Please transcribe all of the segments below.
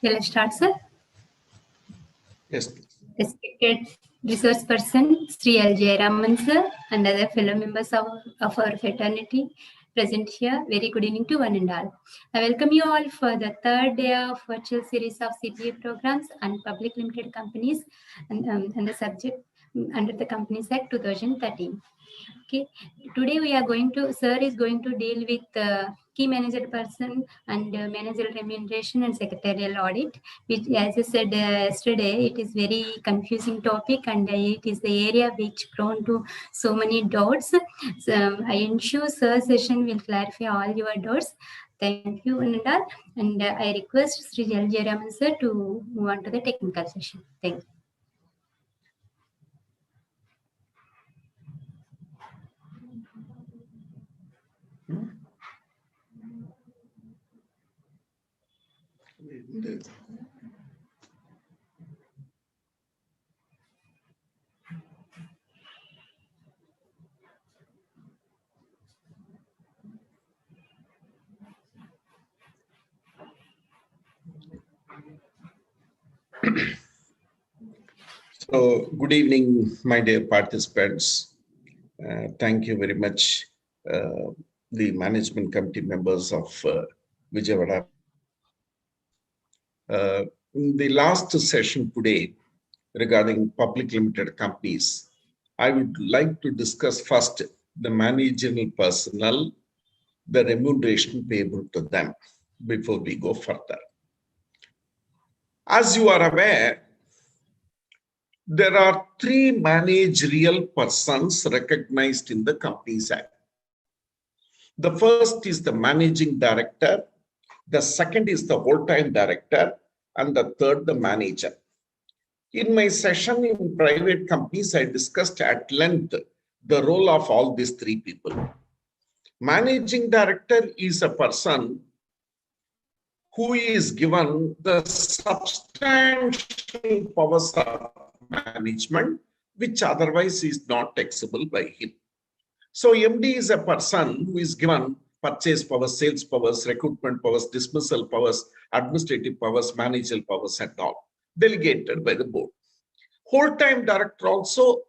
Shall I start, sir? Yes, please. Respected resource person, Sri L. Jayaraman, sir, and other fellow members of our fraternity present here. Very good evening to one and all. I welcome you all for the third day of virtual series of CPA programs and public limited companies and the subject under the Companies Act 2013. Okay, today we are going to, sir is going to deal with key manager person and managerial remuneration and secretarial audit, which, as I said yesterday, it is very confusing topic and it is the area which prone to so many doubts. So I ensure sir's session will clarify all your doubts. Thank you, Ananda. And I request Sri L. Jayaraman sir to move on to the technical session. Thank you. So, good evening, my dear participants. Thank you very much, the management committee members of Vijayawada. In the last session today regarding public limited companies, I would like to discuss first the managerial personnel, the remuneration payable to them before we go further. As you are aware, there are three managerial persons recognized in the Companies Act. The first is the managing director, the second is the whole-time director, and the third, the manager. In my session in private companies, I discussed at length the role of all these three people. Managing director is a person who is given the substantial powers of management, which otherwise is not taxable by him. So MD is a person who is given purchase powers, sales powers, recruitment powers, dismissal powers, administrative powers, managerial powers and all, delegated by the board. Whole-time director also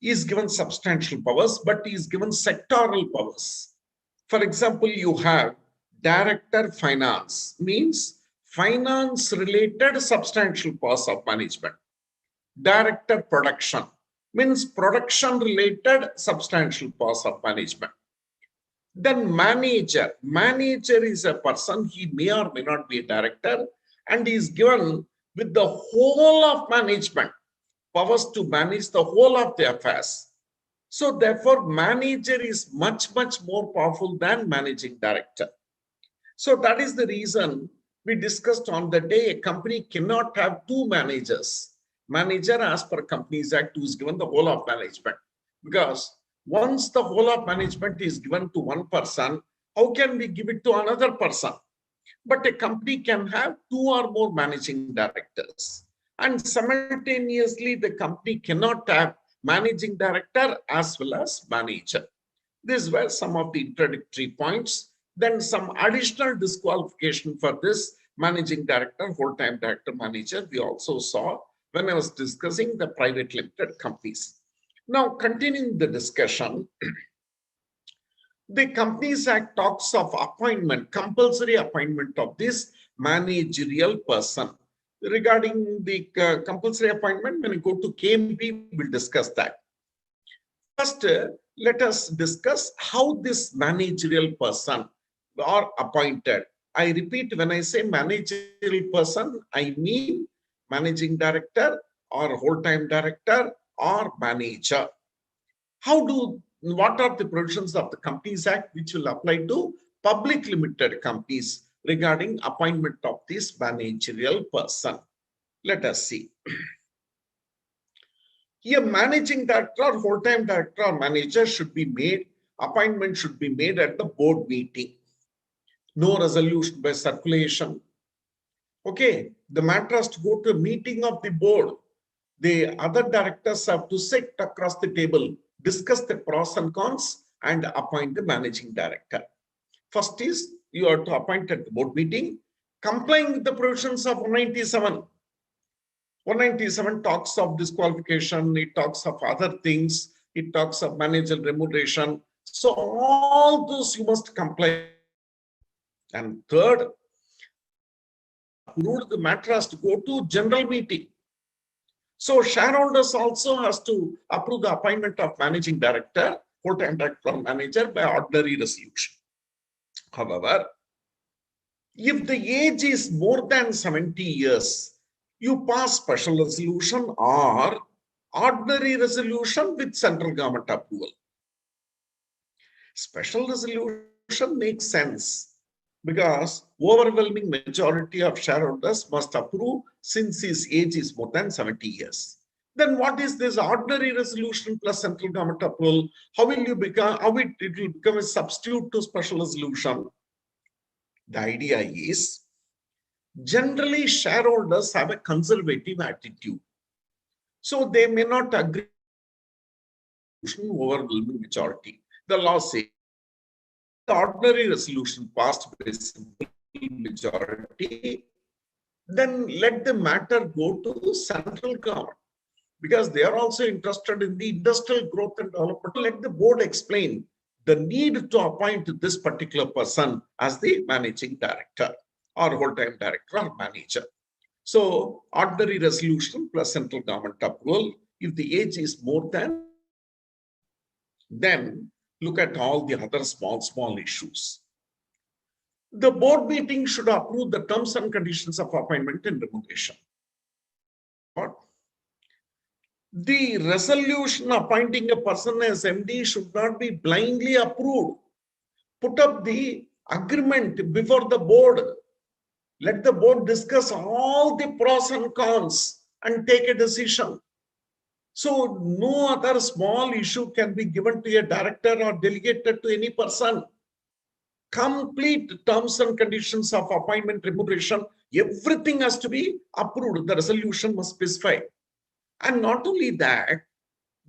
is given substantial powers, but he is given sectoral powers. For example, you have director finance, means finance-related substantial powers of management. Director production means production-related substantial powers of management. Then manager. Manager is a person, he may or may not be a director, and he is given with the whole of management, powers to manage the whole of the affairs. So therefore, manager is much, much more powerful than managing director. So that is the reason we discussed on the day a company cannot have two managers. Manager, as per Companies Act, who is given the whole of management. Because once the whole of management is given to one person, how can we give it to another person? But a company can have two or more managing directors. And simultaneously, the company cannot have managing director as well as manager. These were some of the introductory points. Then some additional disqualification for this managing director, whole-time director, manager, we also saw when I was discussing the private limited companies. Now, continuing the discussion, the Companies Act talks of appointment, compulsory appointment of this managerial person. Regarding the compulsory appointment, when we go to KMP, we'll discuss that. First, let us discuss how this managerial person are appointed. I repeat, when I say managerial person, I mean managing director or whole-time director or manager. What are the provisions of the Companies Act which will apply to public limited companies regarding appointment of this managerial person? Let us see. Here, managing director, whole-time director or manager should be made, appointment should be made at the board meeting. No resolution by circulation. Okay, the matter has to go to a meeting of the board. The other directors have to sit across the table, discuss the pros and cons, and appoint the managing director. First is you are to appoint at the board meeting. complying with the provisions of 197. 197 talks of disqualification, it talks of other things, it talks of managerial remuneration. So all those you must comply. And third, the matter has to go to general meeting. So shareholders also has to approve the appointment of managing director, full-time director or manager by ordinary resolution. However, if the age is more than 70 years, you pass special resolution or ordinary resolution with central government approval. Special resolution makes sense because overwhelming majority of shareholders must approve since his age is more than 70 years. Then what is this ordinary resolution plus central government approval? How will you become, how it will become a substitute to special resolution? The idea is, generally shareholders have a conservative attitude. So they may not agree with overwhelming majority. The law says the ordinary resolution passed by simple majority, then let the matter go to central government because they are also interested in the industrial growth and development. Let the board explain the need to appoint this particular person as the managing director or whole-time director or manager. So ordinary resolution plus central government approval, if the age is more than, then look at all the other small issues. The board meeting should approve the terms and conditions of appointment and remuneration. The resolution appointing a person as MD should not be blindly approved. Put up the agreement before the board. Let the board discuss all the pros and cons and take a decision. So no other small issue can be given to a director or delegated to any person. Complete terms and conditions of appointment, remuneration, everything has to be approved. The resolution must specify. And not only that,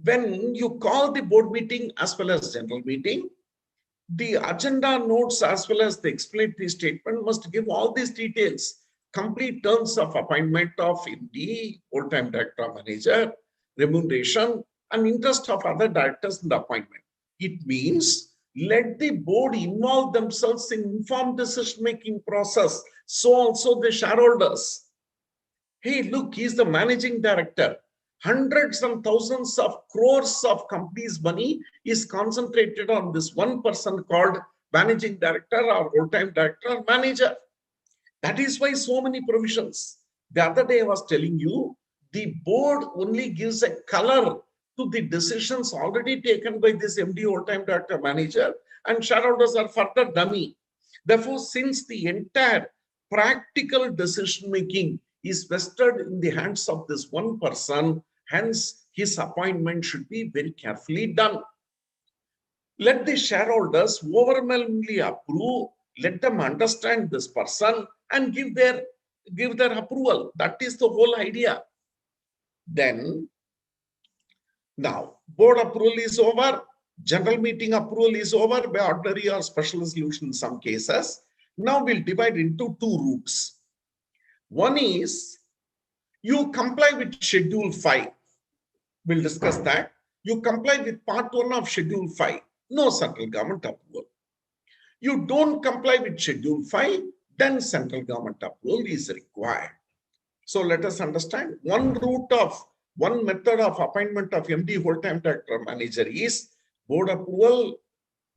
when you call the board meeting as well as general meeting, the agenda notes as well as the explanatory statement must give all these details, complete terms of appointment of MD, full-time director, manager, remuneration, and interest of other directors in the appointment. It means let the board involve themselves in informed decision-making process. So also the shareholders. Hey, look, he's the managing director. Hundreds and thousands of crores of companies' money is concentrated on this one person called managing director or full-time director or manager. That is why so many provisions. The other day I was telling you, the board only gives a color to the decisions already taken by this MD, full-time director, manager, and shareholders are further dummy. Therefore, since the entire practical decision-making is vested in the hands of this one person, hence his appointment should be very carefully done. Let the shareholders overwhelmingly approve, let them understand this person and give their approval. That is the whole idea. Then, now, board approval is over, general meeting approval is over by ordinary or special resolution in some cases. Now we'll divide into two routes. One is you comply with Schedule 5. We'll discuss that. You comply with Part 1 of Schedule 5. No central government approval. You don't comply with Schedule 5, then central government approval is required. So let us understand one method of appointment of MD, full-time director, manager is board approval,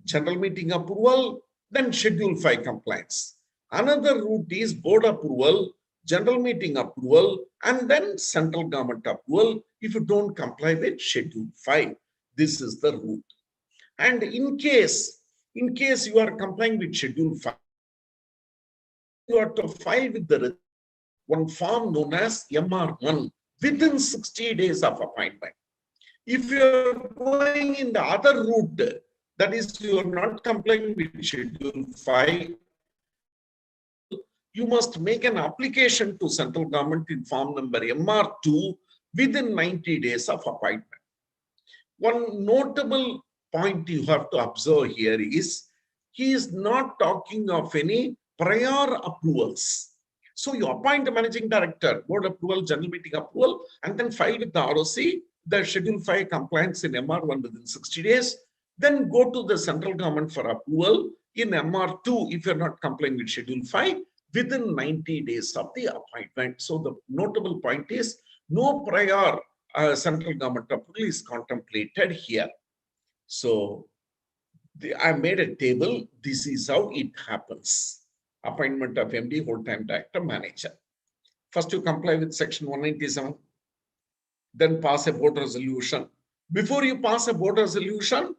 general meeting approval, then Schedule 5 compliance. Another route is board approval, general meeting approval, and then central government approval if you don't comply with Schedule 5. This is the route. And in case you are complying with Schedule 5, you have to file with the one form known as MR1 within 60 days of appointment. If you are going in the other route, that is, you are not complying with Schedule 5, you must make an application to central government in form number MR2 within 90 days of appointment. One notable point you have to observe here is he is not talking of any prior approvals. So you appoint a managing director, board approval, general meeting approval, and then file with the ROC, the Schedule 5 compliance in MR1 within 60 days. Then go to the central government for approval in MR2 if you're not complying with Schedule 5 within 90 days of the appointment. So the notable point is no prior central government approval is contemplated here. So I made a table. This is how it happens. Appointment of MD, whole-time director, manager. First, you comply with section 197, then pass a board resolution. Before you pass a board resolution,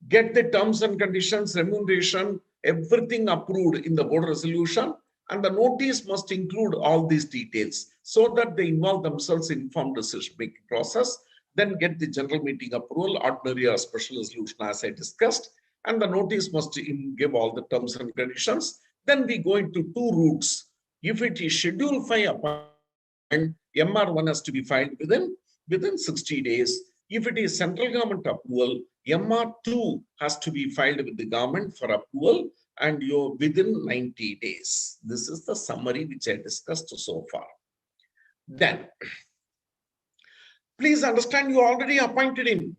get the terms and conditions, remuneration, everything approved in the board resolution, and the notice must include all these details so that they involve themselves in informed decision-making process. Then get the general meeting approval, ordinary or special resolution as I discussed, and the notice must give all the terms and conditions. Then we go into two routes. If it is Schedule 5 appointment, MR1 has to be filed within 60 days. If it is central government approval, MR2 has to be filed with the government for approval and you're within 90 days. This is the summary which I discussed so far. Then, please understand you already appointed him.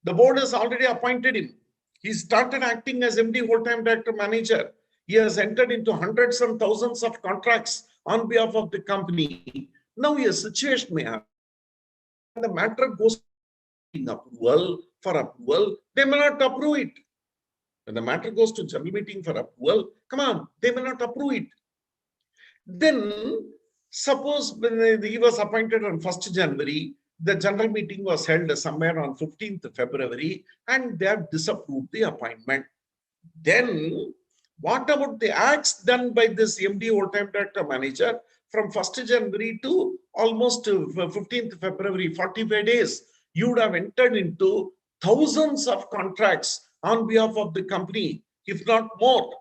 The board has already appointed him. He started acting as MD, whole-time director, manager. He has entered into hundreds and thousands of contracts on behalf of the company. Now a situation may happen. The matter goes to approval for approval, they may not approve it. When the matter goes to general meeting for approval, come on, they may not approve it. Then, suppose when he was appointed on 1st January, the general meeting was held somewhere on 15th February, and they have disapproved the appointment. Then, what about the acts done by this MD, whole-time director, manager from 1st January to almost 15th February, 45 days? You would have entered into thousands of contracts on behalf of the company, if not more.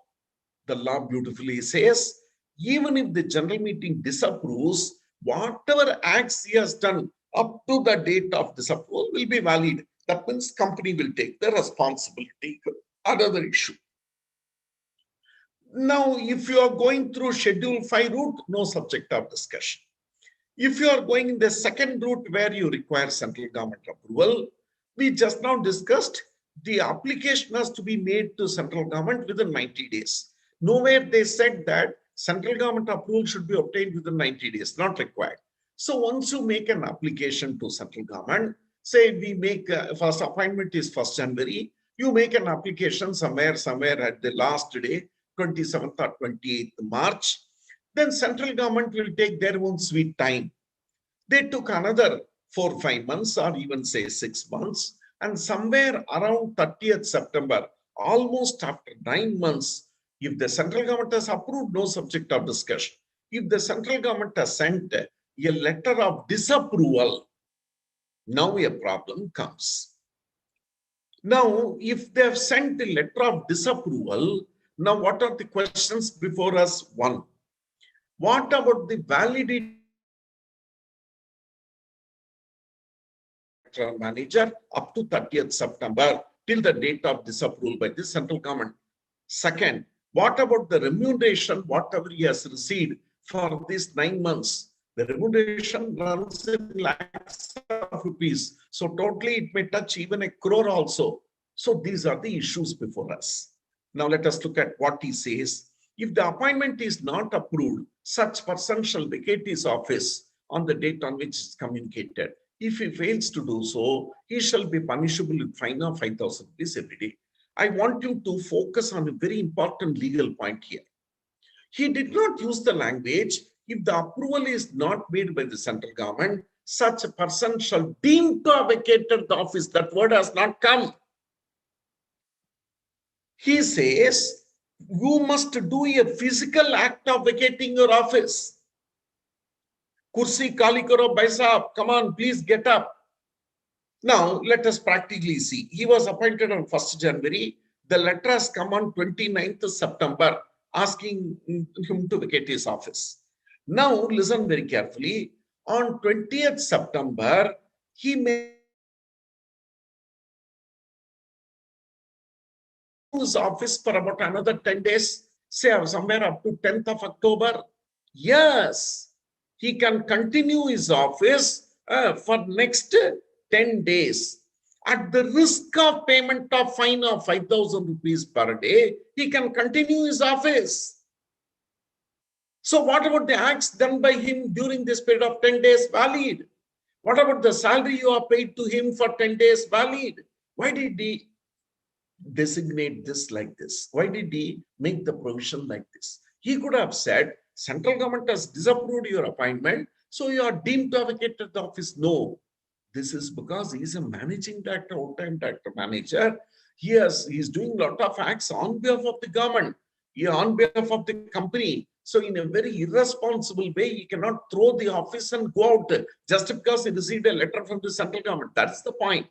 The law beautifully says, even if the general meeting disapproves, whatever acts he has done up to the date of disapproval will be valid. That means company will take the responsibility. Another issue. Now, if you are going through Schedule 5 route, no subject of discussion. If you are going in the second route where you require central government approval, we just now discussed the application has to be made to central government within 90 days. Nowhere they said that central government approval should be obtained within 90 days, not required. So once you make an application to central government, say we make first appointment is 1st January, you make an application somewhere at the last day, 27th or 28th March, then central government will take their own sweet time. They took another 4 or 5 months or even say 6 months, and somewhere around 30th September, almost after 9 months, if the central government has approved, no subject of discussion. If the central government has sent a letter of disapproval, now a problem comes. Now, if they have sent a letter of disapproval, now what are the questions before us? One, what about the validity manager up to 30th September till the date of disapproval by the central government? Second, what about the remuneration, whatever he has received for these 9 months? The remuneration runs in lakhs of rupees. So totally it may touch even 1 crore also. So these are the issues before us. Now let us look at what he says. If the appointment is not approved, such person shall vacate his office on the date on which it's communicated. If he fails to do so, he shall be punishable with fine of 5,000 rupees every day. I want you to focus on a very important legal point here. He did not use the language, if the approval is not made by the central government, such a person shall deem to have vacated the office. That word has not come. He says, you must do a physical act of vacating your office. Kursi kali karo bhai sahab, come on, please get up. Now, let us practically see. He was appointed on 1st January. The letter has come on 29th September asking him to vacate his office. Now, listen very carefully. On 20th September, he may his office for about another 10 days, say somewhere up to 10th of October. Yes, he can continue his office for next 10 days. At the risk of payment of fine of 5,000 rupees per day, he can continue his office. So what about the acts done by him during this period of 10 days valid? What about the salary you are paid to him for 10 days valid? Why did he designate this like this? Why did he make the provision like this? He could have said, central government has disapproved your appointment, so you are deemed to have vacated the office. No, this is because he is a managing director, old-time director manager. He is doing a lot of acts on behalf of the government, on behalf of the company. So in a very irresponsible way, he cannot throw the office and go out just because he received a letter from the central government. That's the point.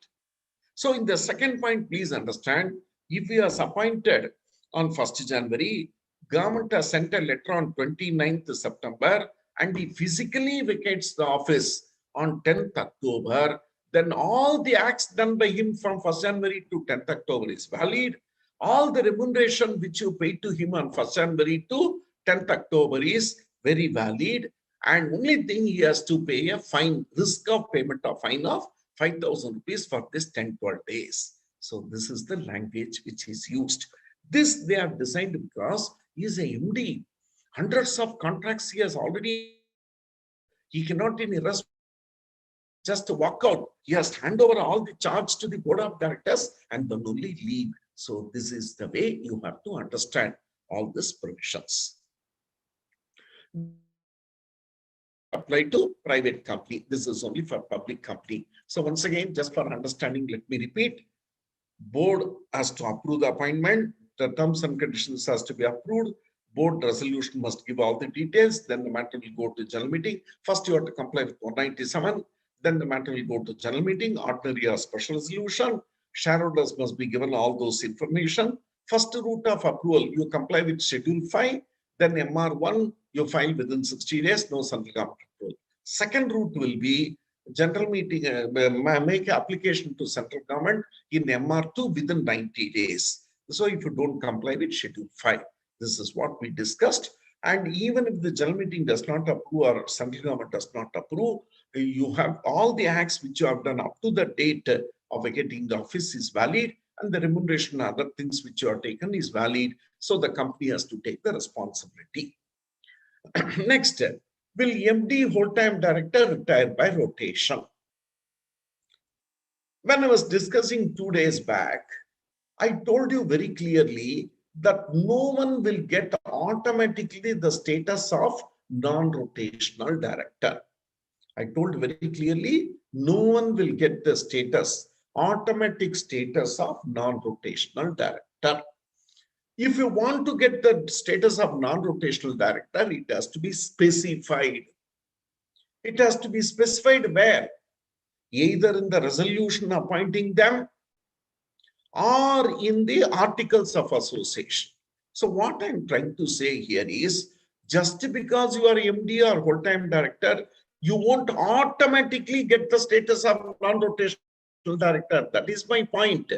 So in the second point, please understand, if he was appointed on 1st January, government has sent a letter on 29th September, and he physically vacates the office on 10th October, then all the acts done by him from 1st January to 10th October is valid. All the remuneration which you paid to him on 1st January to 10th October is very valid. And only thing he has to pay a fine, risk of payment of fine of 5,000 rupees for this 10-12 days. So this is the language which is used. This they have designed because he is a MD. Hundreds of contracts he has already. He cannot in a rush just walk out. He has to hand over all the charge to the board of directors and then only leave. So this is the way you have to understand all these provisions. Apply to private company. This is only for public company. So once again, just for understanding, let me repeat. Board has to approve the appointment. The terms and conditions has to be approved. Board resolution must give all the details. Then the matter will go to general meeting. First, you have to comply with 197. Then the matter will go to general meeting, ordinary or special resolution. Shareholders must be given all those information. First route of approval, you comply with Schedule 5. Then MR1, you file within 60 days, no central government approval. Second route will be general meeting, make application to central government in MR2 within 90 days. So if you don't comply with Schedule 5, this is what we discussed. And even if the general meeting does not approve or central government does not approve, you have all the acts which you have done up to the date of vacating the office is valid, and the remuneration and other things which you have taken is valid. So the company has to take the responsibility. Next, will MD whole-time director retire by rotation? When I was discussing 2 days back, I told you very clearly that no one will get automatically the status of non-rotational director. I told very clearly, no one will get the status, automatic status of non-rotational director. If you want to get the status of non-rotational director, it has to be specified. It has to be specified where? Either in the resolution appointing them or in the articles of association. So what I'm trying to say here is, just because you are MD or whole-time director, you won't automatically get the status of non-rotational director. That is my point.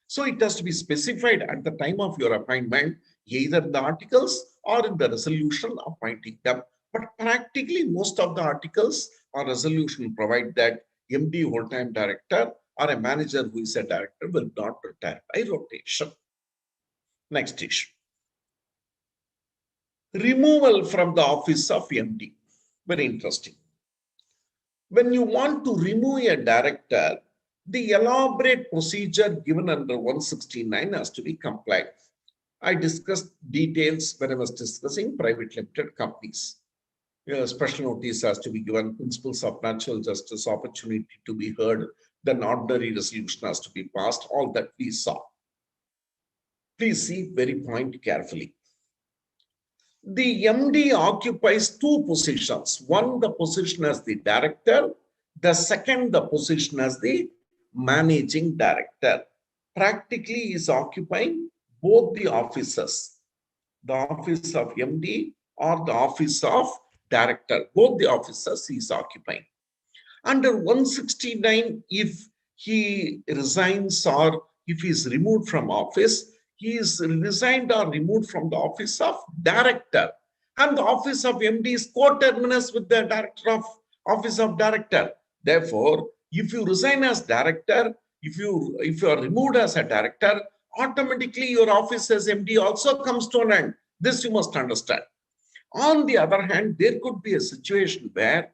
So it has to be specified at the time of your appointment, either in the articles or in the resolution appointing them. But practically most of the articles or resolution provide that MD whole-time director or a manager who is a director will not retire by rotation. Next issue. Removal from the office of MD. Very interesting. When you want to remove a director, the elaborate procedure given under 169 has to be complied. I discussed details when I was discussing private limited companies. Special notice has to be given, principles of natural justice, opportunity to be heard, then ordinary resolution has to be passed, all that we saw. Please see very point carefully. The MD occupies two positions. One, the position as the director. The second, the position as the managing director. Practically is occupying both the offices, the office of MD or the office of director. Both the offices he is occupying. Under 169, if he resigns or if he is removed from office, he is resigned or removed from the office of director. And the office of MD is coterminous with the director of office of director. Therefore, if you resign as director, if you are removed as a director, automatically your office as MD also comes to an end. This you must understand. On the other hand, there could be a situation where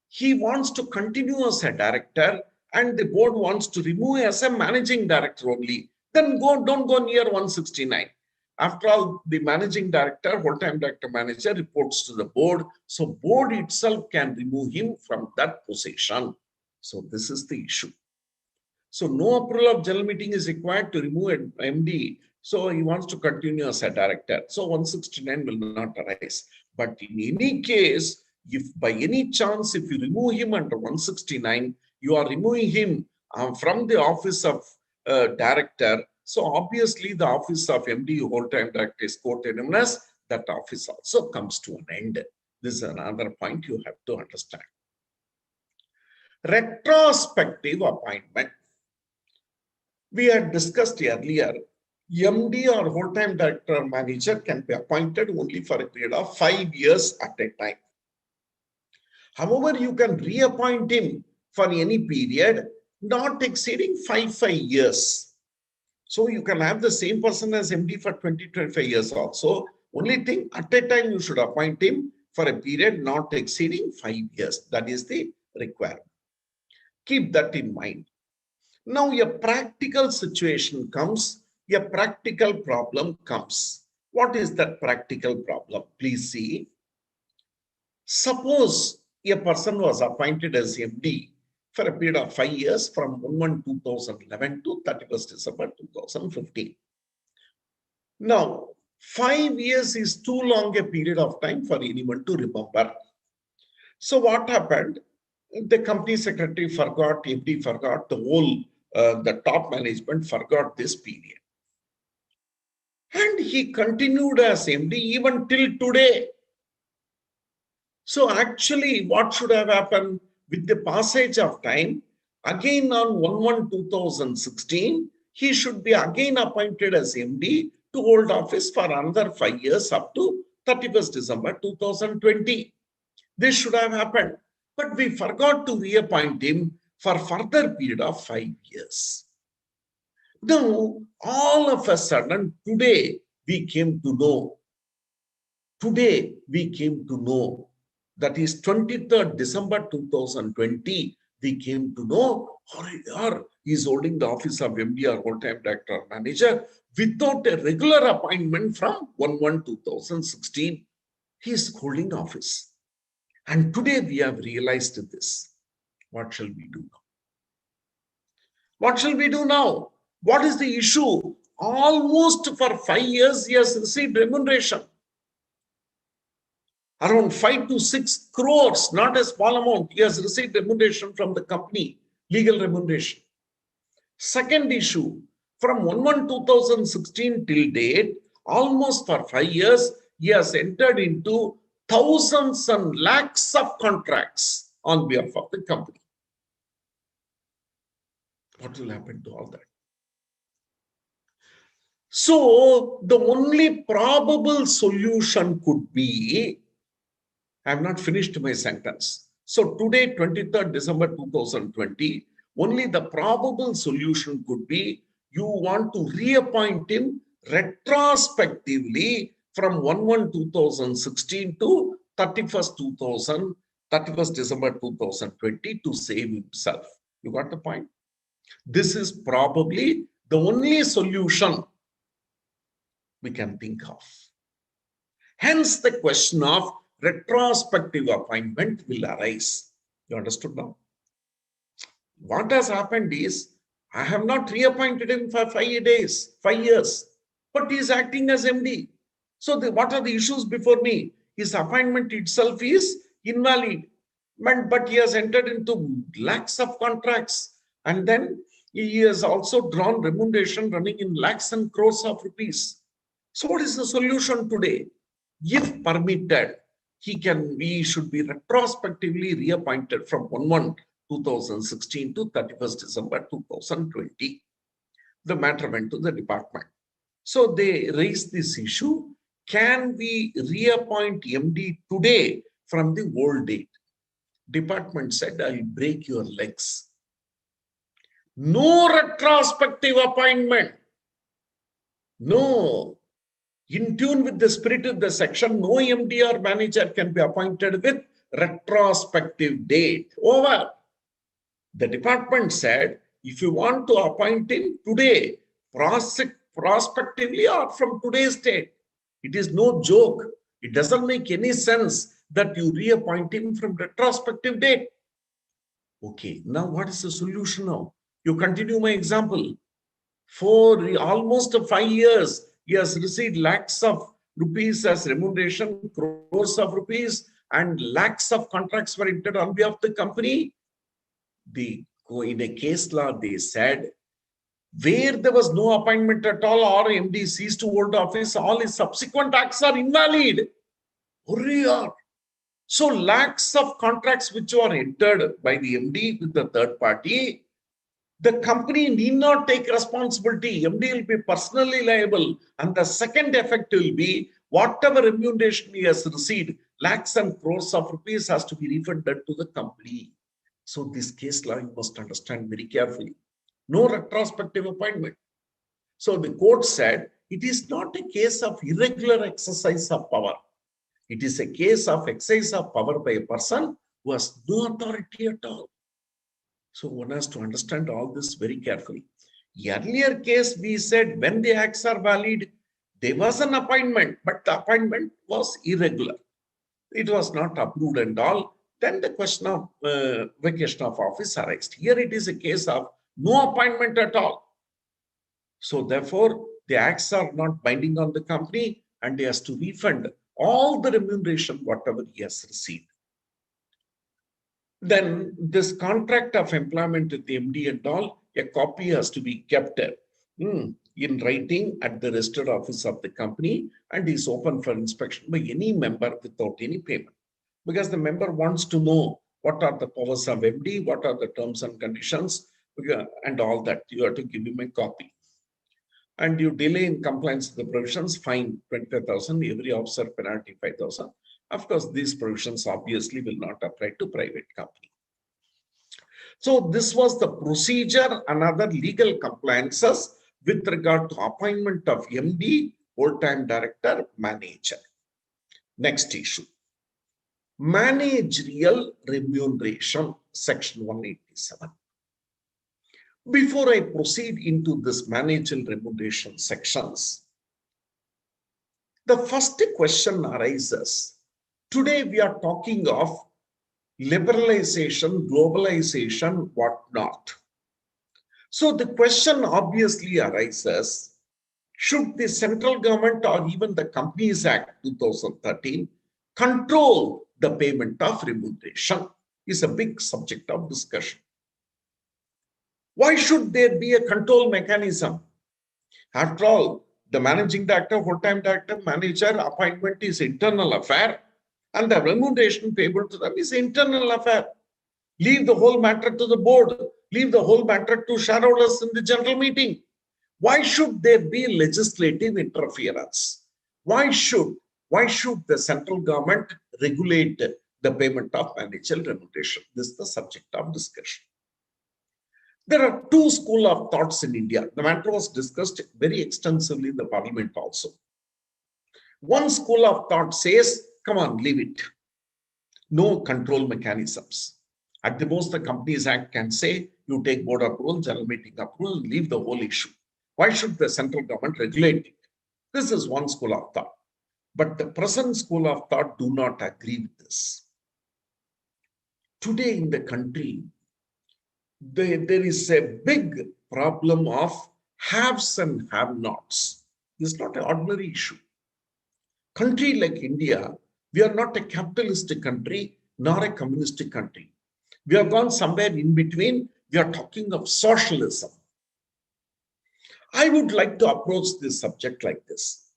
he wants to continue as a director and the board wants to remove as a managing director only. Then don't go near 169. After all, the managing director, whole-time director manager reports to the board. So board itself can remove him from that position. So this is the issue. So no approval of general meeting is required to remove an MD. So he wants to continue as a director. So 169 will not arise. But in any case, if by any chance, if you remove him under 169, you are removing him from the office of director. So obviously the office of MD, whole-time director, is coterminous. That office also comes to an end. This is another point you have to understand. Retrospective appointment. We had discussed earlier, MD or whole-time director or manager can be appointed only for a period of 5 years at a time. However, you can reappoint him for any period not exceeding 5 years. So you can have the same person as MD for 20-25 years also. Only thing, at a time you should appoint him for a period not exceeding 5 years. That is the requirement. Keep that in mind. Now a practical situation comes, a practical problem comes. What is that practical problem? Please see. Suppose a person was appointed as MD for a period of 5 years from 1/1/2011 to 31st December 2015. Now, 5 years is too long a period of time for anyone to remember. So what happened? The company secretary forgot, MD forgot, the top management forgot this period. And he continued as MD even till today. So actually, what should have happened? With the passage of time, again on 1/1/2016, he should be again appointed as MD to hold office for another 5 years up to 31st December 2020. This should have happened. But we forgot to reappoint him for further period of 5 years. Now, all of a sudden, today we came to know. That is 23rd December 2020, we came to know, he is holding the office of MD or whole-time director or manager without a regular appointment from 1/1/2016. He is holding office. And today we have realized this. What shall we do now? What shall we do now? What is the issue? Almost for 5 years, he has received remuneration. Around 5 to 6 crores, not a small amount. He has received remuneration from the company, legal remuneration. Second issue, from 1/1/2016 till date, almost for 5 years, he has entered into thousands and lakhs of contracts on behalf of the company. What will happen to all that? So the only probable solution could be, I have not finished my sentence. So today, 23rd December 2020, only the probable solution could be you want to reappoint him retrospectively from 1/1/2016 to 31st December 2020 to save himself. You got the point? This is probably the only solution we can think of. Hence, the question of retrospective appointment will arise. You understood now? What has happened is, I have not reappointed him for 5 years, but he is acting as MD. So what are the issues before me? His appointment itself is invalid, but he has entered into lakhs of contracts, and then he has also drawn remuneration running in lakhs and crores of rupees. So what is the solution today? If permitted, he should be retrospectively reappointed from 1/1/2016 to 31st December 2020. The matter went to the department. So they raised this issue. can we reappoint MD today from the old date? Department said, I'll break your legs. No retrospective appointment. No. In tune with the spirit of the section, no MD or manager can be appointed with retrospective date. Over. The department said, if you want to appoint him today, prospectively or from today's date, it is no joke. It doesn't make any sense that you reappoint him from retrospective date. Okay, now what is the solution now? You continue my example. For almost 5 years, he has received lakhs of rupees as remuneration, crores of rupees, and lakhs of contracts were entered on behalf of the company. In a case law, they said, where there was no appointment at all or MD ceased to hold office, all his subsequent acts are invalid. Hurry. So lakhs of contracts which were entered by the MD with the third party, the company need not take responsibility. MD will be personally liable. And the second effect will be whatever remuneration he has received, lakhs and crores of rupees has to be refunded to the company. So this case law you must understand very carefully. No retrospective appointment. So the court said it is not a case of irregular exercise of power. It is a case of exercise of power by a person who has no authority at all. So one has to understand all this very carefully. Earlier case, we said when the acts are valid, there was an appointment, but the appointment was irregular. It was not approved and all. Then the question of vacation of office arises. Here it is a case of no appointment at all. So therefore, the acts are not binding on the company and he has to refund all the remuneration, whatever he has received. Then this contract of employment with the MD and all, a copy has to be kept in writing at the registered office of the company and is open for inspection by any member without any payment. Because the member wants to know what are the powers of MD, what are the terms and conditions, and all that. You have to give him a copy. And you delay in compliance with the provisions, fine 25,000, every officer penalty 5,000. Of course, these provisions obviously will not apply to private company. So this was the procedure and other legal compliances with regard to appointment of MD, full-time director, manager. Next issue. Managerial remuneration, section 187. Before I proceed into this managerial remuneration sections, the first question arises. Today we are talking of liberalization, globalization, whatnot. So the question obviously arises, should the central government or even the Companies Act 2013 control the payment of remuneration? Is a big subject of discussion. Why should there be a control mechanism? After all, the managing director, full-time director, manager appointment is internal affair and the remuneration payable to them is internal affair. Leave the whole matter to the board. Leave the whole matter to shareholders in the general meeting. Why should there be legislative interference? Why should the central government regulate the payment of managerial remuneration? This is the subject of discussion. There are two schools of thoughts in India. The matter was discussed very extensively in the parliament also. One school of thought says, come on, leave it. No control mechanisms. At the most, the Companies Act can say, you take board approval, general meeting approval, leave the whole issue. Why should the central government regulate it? This is one school of thought. But the present school of thought do not agree with this. Today in the country, there is a big problem of haves and have-nots. This is not an ordinary issue. Country like India, we are not a capitalistic country, nor a communistic country. We have gone somewhere in between. We are talking of socialism. I would like to approach this subject like this.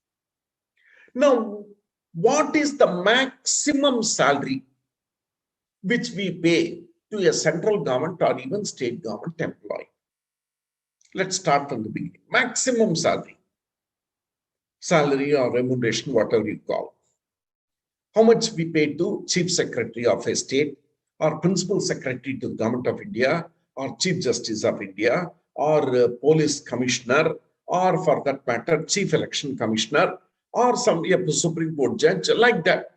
Now, what is the maximum salary which we pay to a central government or even state government employee? Let's start from the beginning. Maximum salary. salary or remuneration, whatever you call. How much we pay to Chief Secretary of a state or Principal Secretary to Government of India or Chief Justice of India or Police Commissioner or for that matter Chief Election Commissioner or some Supreme Court judge like that.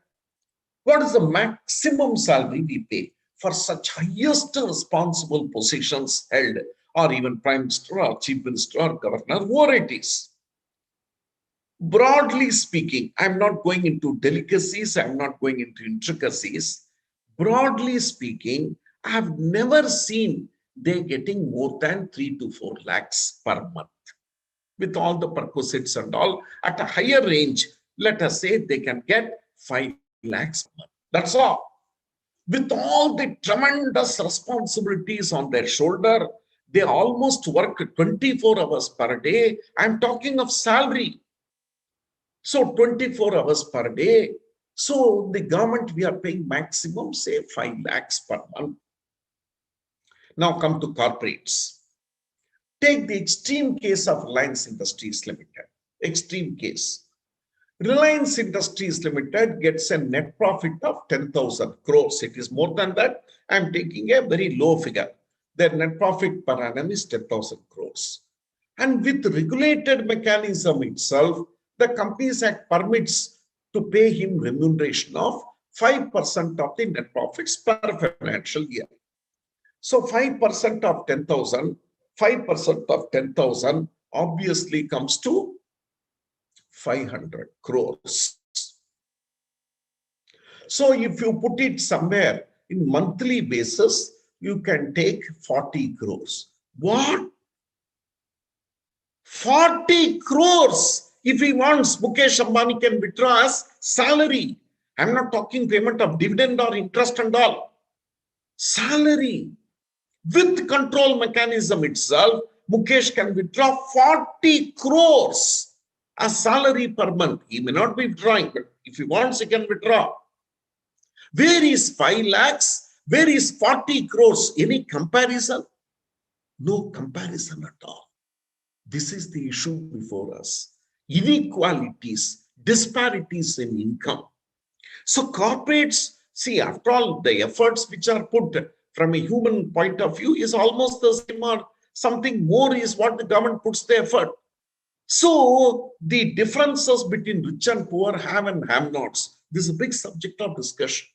What is the maximum salary we pay for such highest responsible positions held, or even Prime Minister or Chief Minister or Governor, whatever it is? Broadly speaking, I'm not going into delicacies, I'm not going into intricacies. Broadly speaking, I have never seen they getting more than 3 to 4 lakhs per month. With all the perquisites and all, at a higher range, let us say they can get 5 lakhs per month. That's all. With all the tremendous responsibilities on their shoulder, they almost work 24 hours per day. I'm talking of salary. So 24 hours per day. So the government, we are paying maximum, say 5 lakhs per month. Now come to corporates. Take the extreme case of Reliance Industries Limited. Extreme case. Reliance Industries Limited gets a net profit of 10,000 crores. It is more than that. I'm taking a very low figure. Their net profit per annum is 10,000 crores. And with regulated mechanism itself, the Companies Act permits to pay him remuneration of 5% of the net profits per financial year. So 5% of 10,000, 5% of 10,000 obviously comes to 500 crores. So if you put it somewhere in monthly basis, you can take 40 crores. What? 40 crores. If he wants, Mukesh Ambani can withdraw as salary. I'm not talking payment of dividend or interest and all. Salary. With control mechanism itself, Mukesh can withdraw 40 crores as salary per month. He may not be withdrawing, but if he wants, he can withdraw. Where is 5 lakhs? Where is 40 crores? Any comparison? No comparison at all. This is the issue before us. Inequalities, disparities in income. So corporates, see, after all, the efforts which are put from a human point of view is almost the same or something more is what the government puts the effort. So the differences between rich and poor, have and have-nots, this is a big subject of discussion.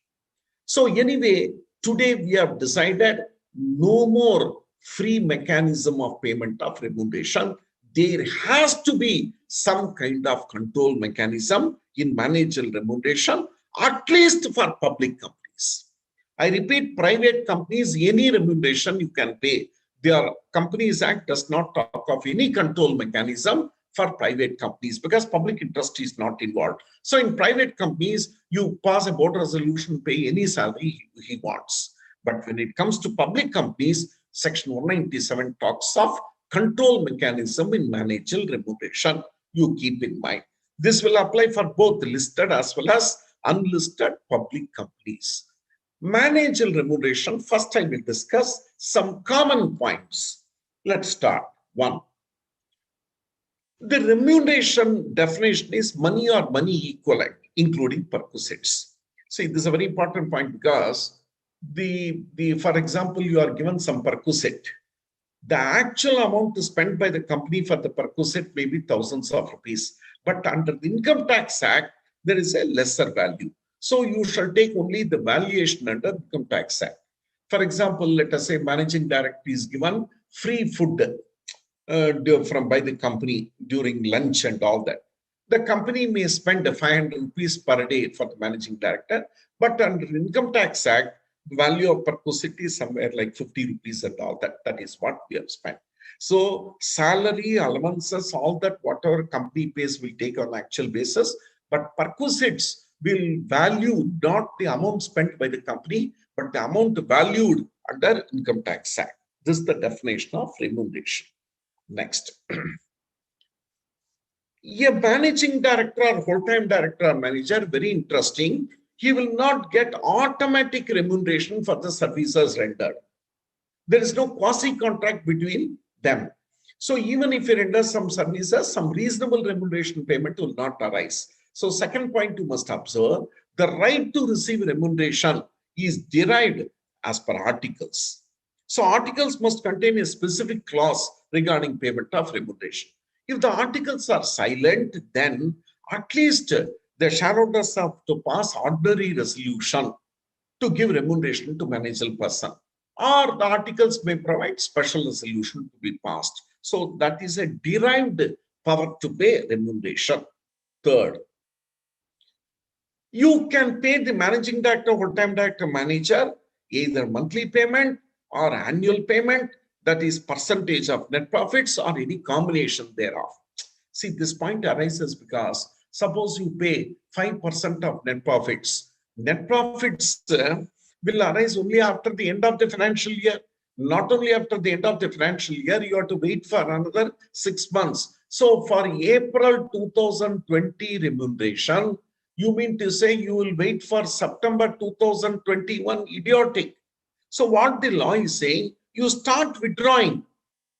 So anyway, today we have decided no more free mechanism of payment of remuneration. There has to be some kind of control mechanism in managerial remuneration, at least for public companies. I repeat, private companies, any remuneration you can pay. Their Companies Act does not talk of any control mechanism for private companies because public interest is not involved. So in private companies, you pass a board resolution, pay any salary he wants. But when it comes to public companies, Section 197 talks of control mechanism in managerial remuneration. You keep in mind. This will apply for both listed as well as unlisted public companies. Managerial remuneration, first I will discuss some common points. Let's start. 1. The remuneration definition is money or money equivalent, including perquisites. See, this is a very important point because for example, you are given some perquisite. The actual amount spent by the company for the perquisite may be thousands of rupees. But under the Income Tax Act, there is a lesser value. So you shall take only the valuation under the Income Tax Act. For example, let us say managing director is given free food by the company during lunch and all that. The company may spend 500 rupees per day for the managing director, but under the Income Tax Act, the value of perquisite is somewhere like 50 rupees and all that. That is what we have spent. So salary, allowances, all that, whatever company pays will take on actual basis, but perquisites will value not the amount spent by the company, but the amount valued under Income Tax Act. This is the definition of remuneration. Next. A managing director or full-time director or manager, very interesting, he will not get automatic remuneration for the services rendered. There is no quasi-contract between them. So even if you render some services, some reasonable remuneration payment will not arise. So second point you must observe, the right to receive remuneration is derived as per articles. So articles must contain a specific clause regarding payment of remuneration. If the articles are silent, then at least the shareholders have to pass ordinary resolution to give remuneration to managerial person, or the articles may provide special resolution to be passed. So that is a derived power to pay remuneration. Third, you can pay the managing director, full-time director, manager either monthly payment or annual payment, that is percentage of net profits or any combination thereof. See, this point arises because suppose you pay 5% of net profits. Net profits will arise only after the end of the financial year. Not only after the end of the financial year, you have to wait for another 6 months. So for April 2020 remuneration, you mean to say you will wait for September 2021? Idiotic. So what the law is saying, you start withdrawing.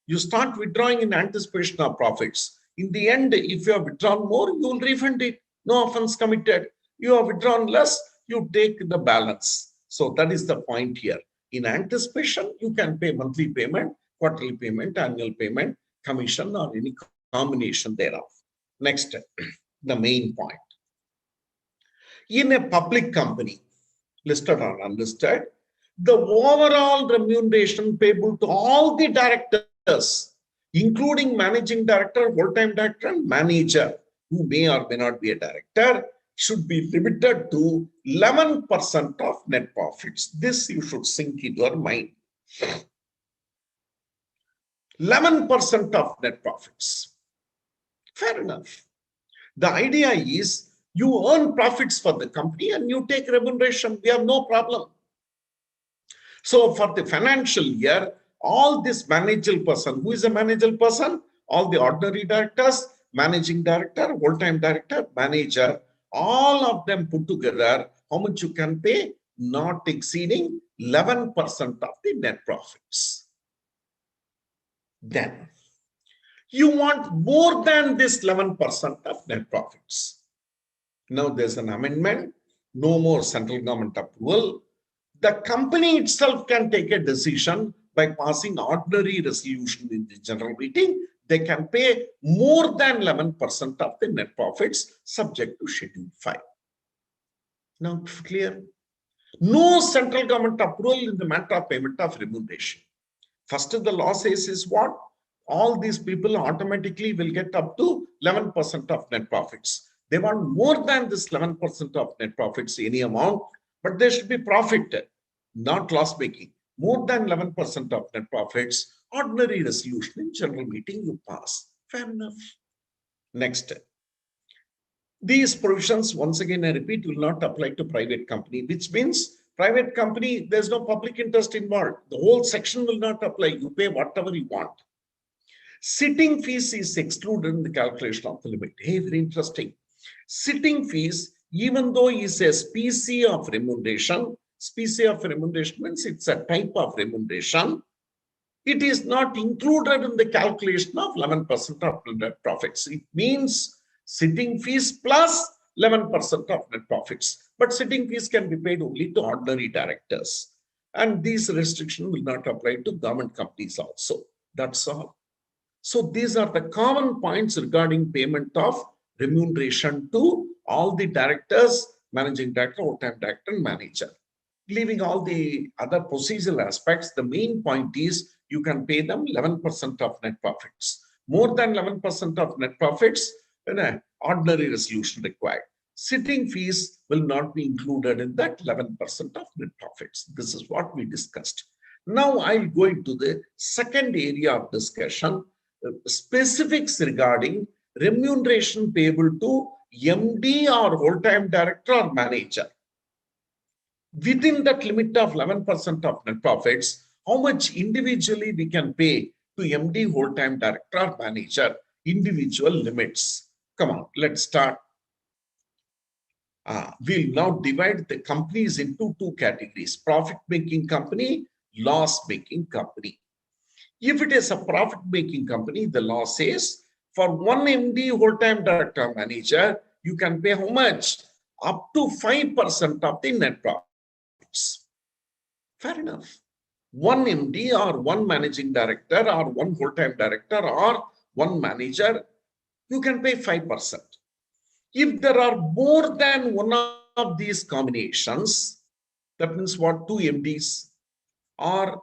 You start withdrawing in anticipation of profits. In the end, if you have withdrawn more, you will refund it. No offense committed. You have withdrawn less, you take the balance. So that is the point here. In anticipation, you can pay monthly payment, quarterly payment, annual payment, commission, or any combination thereof. Next, the main point. In a public company, listed or unlisted, the overall remuneration payable to all the directors, including managing director, full-time director, and manager, who may or may not be a director, should be limited to 11% of net profits. This you should sink in your mind. 11% of net profits. Fair enough. The idea is you earn profits for the company and you take remuneration. We have no problem. So for the financial year, all this managerial person, who is a managerial person? All the ordinary directors, managing director, full-time director, manager, all of them put together, how much you can pay? Not exceeding 11% of the net profits. Then you want more than this 11% of net profits. Now there's an amendment, no more central government approval. The company itself can take a decision by passing ordinary resolution in the general meeting. They can pay more than 11% of the net profits subject to Schedule 5. Now clear? No central government approval in the matter of payment of remuneration. First, the law says is what? All these people automatically will get up to 11% of net profits. They want more than this 11% of net profits, any amount, but there should be profit, not loss making. More than 11% of net profits, ordinary resolution in general meeting you pass. Fair enough. Next. These provisions, once again I repeat, will not apply to private company, which means private company, there's no public interest involved. The whole section will not apply. You pay whatever you want. Sitting fees is excluded in the calculation of the limit. Hey, very interesting. Sitting fees, even though is a species of remuneration means it's a type of remuneration, it is not included in the calculation of 11% of net profits. It means sitting fees plus 11% of net profits. But sitting fees can be paid only to ordinary directors. And these restrictions will not apply to government companies also. That's all. So these are the common points regarding payment of remuneration to all the directors, managing director, full-time director, and manager. Leaving all the other procedural aspects, the main point is you can pay them 11% of net profits. More than 11% of net profits, an ordinary resolution required. Sitting fees will not be included in that 11% of net profits. This is what we discussed. Now I'll go into the second area of discussion, specifics regarding remuneration payable to MD or full-time director or manager. Within that limit of 11% of net profits, how much individually we can pay to MD, full-time director or manager, individual limits. Come on, let's start. We'll now divide the companies into two categories: profit-making company, loss-making company. If it is a profit-making company, the law says for one MD, whole-time director, manager, you can pay how much? Up to 5% of the net profits. Fair enough. One MD or one managing director or one whole-time director or one manager, you can pay 5%. If there are more than one of these combinations, that means what, two MDs or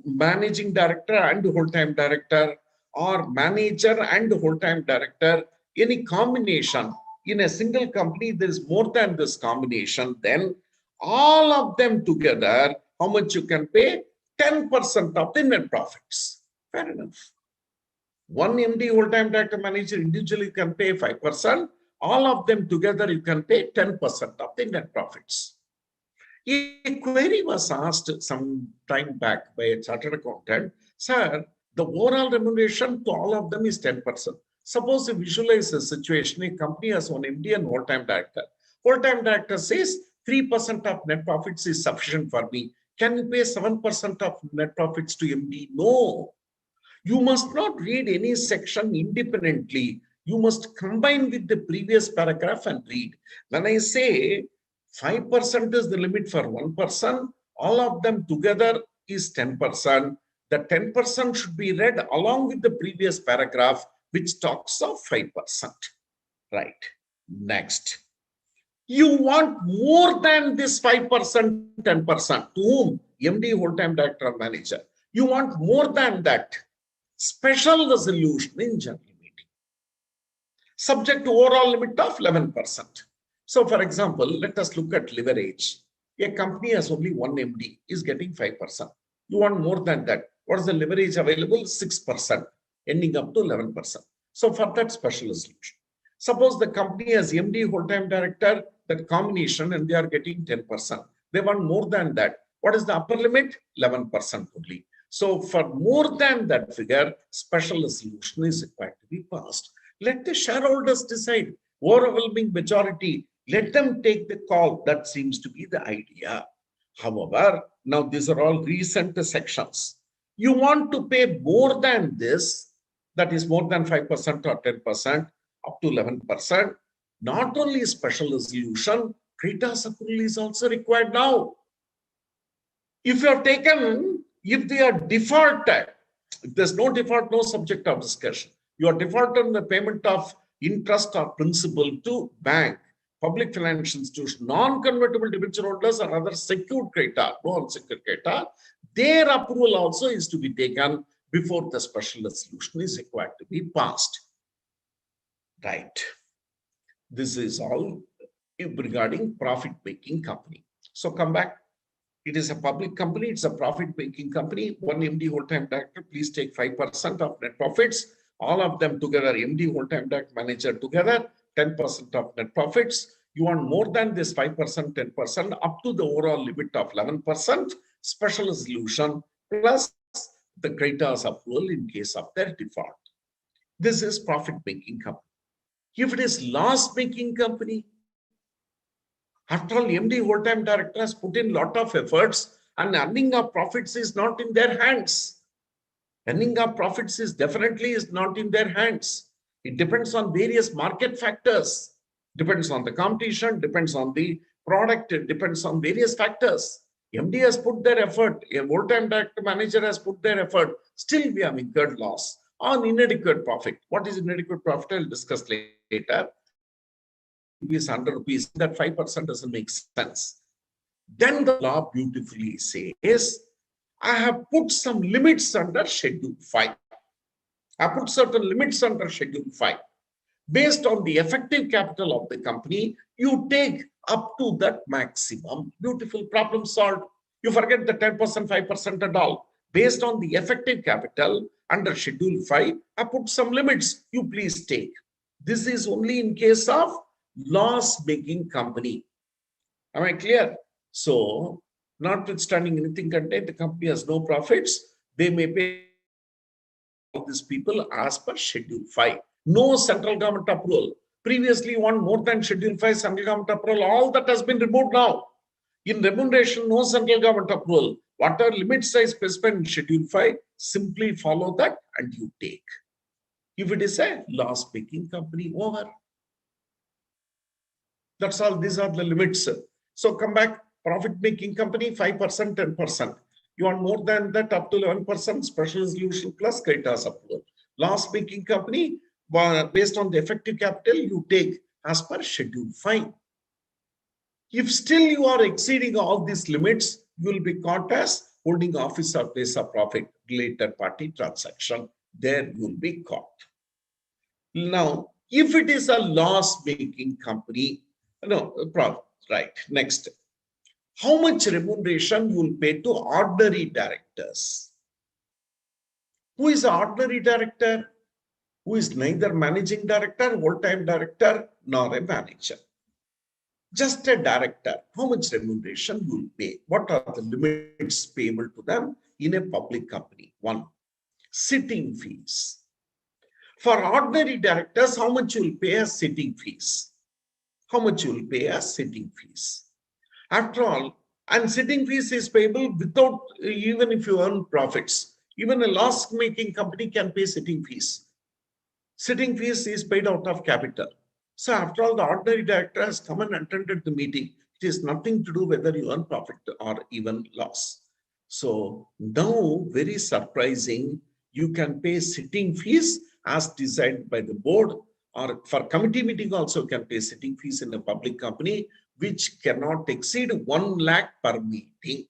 managing director and whole-time director or manager and whole-time director, any combination in a single company, there is more than this combination, then all of them together, how much you can pay? 10% of the net profits. Fair enough. One MD, whole-time director, manager, individually you can pay 5%. All of them together, you can pay 10% of the net profits. A query was asked some time back by a chartered accountant, sir, the overall remuneration to all of them is 10%. Suppose you visualize a situation, a company has one MD and whole-time director. Whole-time director says 3% of net profits is sufficient for me. Can you pay 7% of net profits to MD? No. You must not read any section independently. You must combine with the previous paragraph and read. When I say 5% is the limit for one person, all of them together is 10%. The 10% should be read along with the previous paragraph, which talks of 5%. Right. Next. You want more than this 5%, 10%. To whom? MD, whole-time director, manager. You want more than that. Special resolution in general meeting. Subject to overall limit of 11%. So, for example, let us look at leverage. A company has only one MD, is getting 5%. You want more than that. What is the leverage available? 6%, ending up to 11%. So, for that, special resolution. Suppose the company has MD, whole-time director, that combination, and they are getting 10%. They want more than that. What is the upper limit? 11% only. So, for more than that figure, special resolution is required to be passed. Let the shareholders decide. Overwhelming majority, let them take the call. That seems to be the idea. However, now these are all recent sections. You want to pay more than this, that is more than 5% or 10%, up to 11%. Not only special resolution, creditors approval is also required now. If you have taken, if they are defaulted, if there's no default, no subject of discussion, you are defaulted in the payment of interest or principal to bank, public financial institution, non-convertible debenture holders or other secured creditor, no unsecured creditor, their approval also is to be taken before the special resolution is required to be passed. Right. This is all regarding profit-making company. So come back. It is a public company. It's a profit-making company. One MD, whole-time director, please take 5% of net profits. All of them together, MD, whole-time director, manager together, 10% of net profits. You want more than this 5%, 10%, up to the overall limit of 11%, special resolution, plus the creditors' approval in case of their default. This is profit-making company. If it is loss-making company, after all, MD, whole-time director has put in a lot of efforts and earning of profits is not in their hands. Earning of profits is definitely not in their hands. It depends on various market factors. Depends on the competition, depends on the product, it depends on various factors. MD has put their effort, a whole-time director manager has put their effort. Still, we have incurred loss on inadequate profit. What is inadequate profit? I'll discuss later. Rupees, 100 rupees, that 5% doesn't make sense. Then the law beautifully says, I have put some limits under Schedule 5. I put certain limits under Schedule 5. Based on the effective capital of the company, you take up to that maximum. Beautiful, problem solved. You forget the 10%, 5% and all. Based on the effective capital under Schedule 5, I put some limits. You please take. This is only in case of loss-making company. Am I clear? So, notwithstanding anything contained, the company has no profits. They may pay all these people as per Schedule 5. No central government approval. Previously, one more than Schedule 5 central government approval. All that has been removed now. In remuneration, no central government approval. Whatever limits I specified in Schedule 5, simply follow that and you take. If it is a loss-making company, over. That's all. These are the limits. So come back, profit-making company, 5%, 10%. You want more than that, up to 11%, special resolution plus creditors approval. Loss-making company, based on the effective capital, you take as per Schedule 5. If still you are exceeding all these limits, you will be caught as holding office or place of profit related party transaction. There you will be caught. Now, if it is a loss-making company, no, profit, right? Next, how much remuneration you will pay to ordinary directors? Who is an ordinary director? Who is neither managing director, full-time director, nor a manager. Just a director. How much remuneration you will pay? What are the limits payable to them in a public company? 1, sitting fees. For ordinary directors, how much you will pay as sitting fees? How much you will pay as sitting fees? After all, and sitting fees is payable without, even if you earn profits. Even a loss-making company can pay sitting fees. Sitting fees is paid out of capital. So after all, the ordinary director has come and attended the meeting. It is nothing to do whether you earn profit or even loss. So now, very surprising, you can pay sitting fees as decided by the board, or for committee meeting also can pay sitting fees in a public company, which cannot exceed 1 lakh per meeting.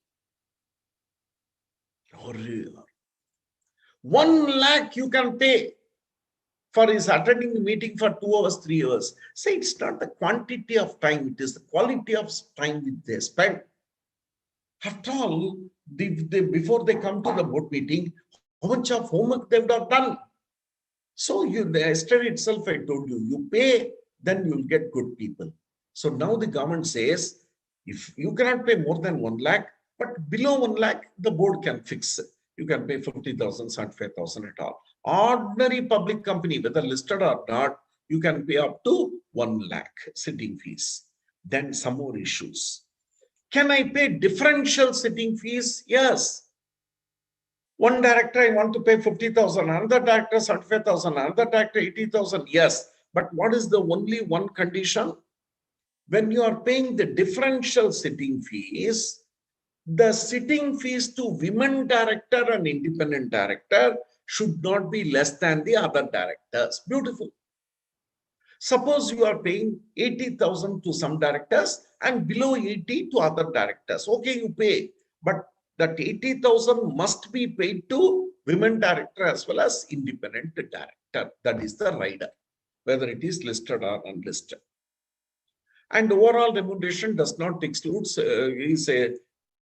1 lakh you can pay for his attending the meeting for 2 hours, 3 hours. Say it's not the quantity of time, it is the quality of time which they spend. After all, before they come to the board meeting, how much of homework they would have done? So yesterday itself I told you, you pay, then you will get good people. So now the government says, if you cannot pay more than 1 lakh, but below 1 lakh, the board can fix it. You can pay 50,000, 75,000 at all. Ordinary public company, whether listed or not, you can pay up to 1 lakh sitting fees. Then some more issues. Can I pay differential sitting fees? Yes. One director, I want to pay 50,000, another director 75,000, another director 80,000. Yes. But what is the only one condition? When you are paying the differential sitting fees, the sitting fees to women director and independent director should not be less than the other directors. Beautiful. Suppose you are paying 80,000 to some directors and below 80 to other directors. Okay, you pay, but that 80,000 must be paid to women director as well as independent director. That is the rider, whether it is listed or unlisted. And overall remuneration does not exclude,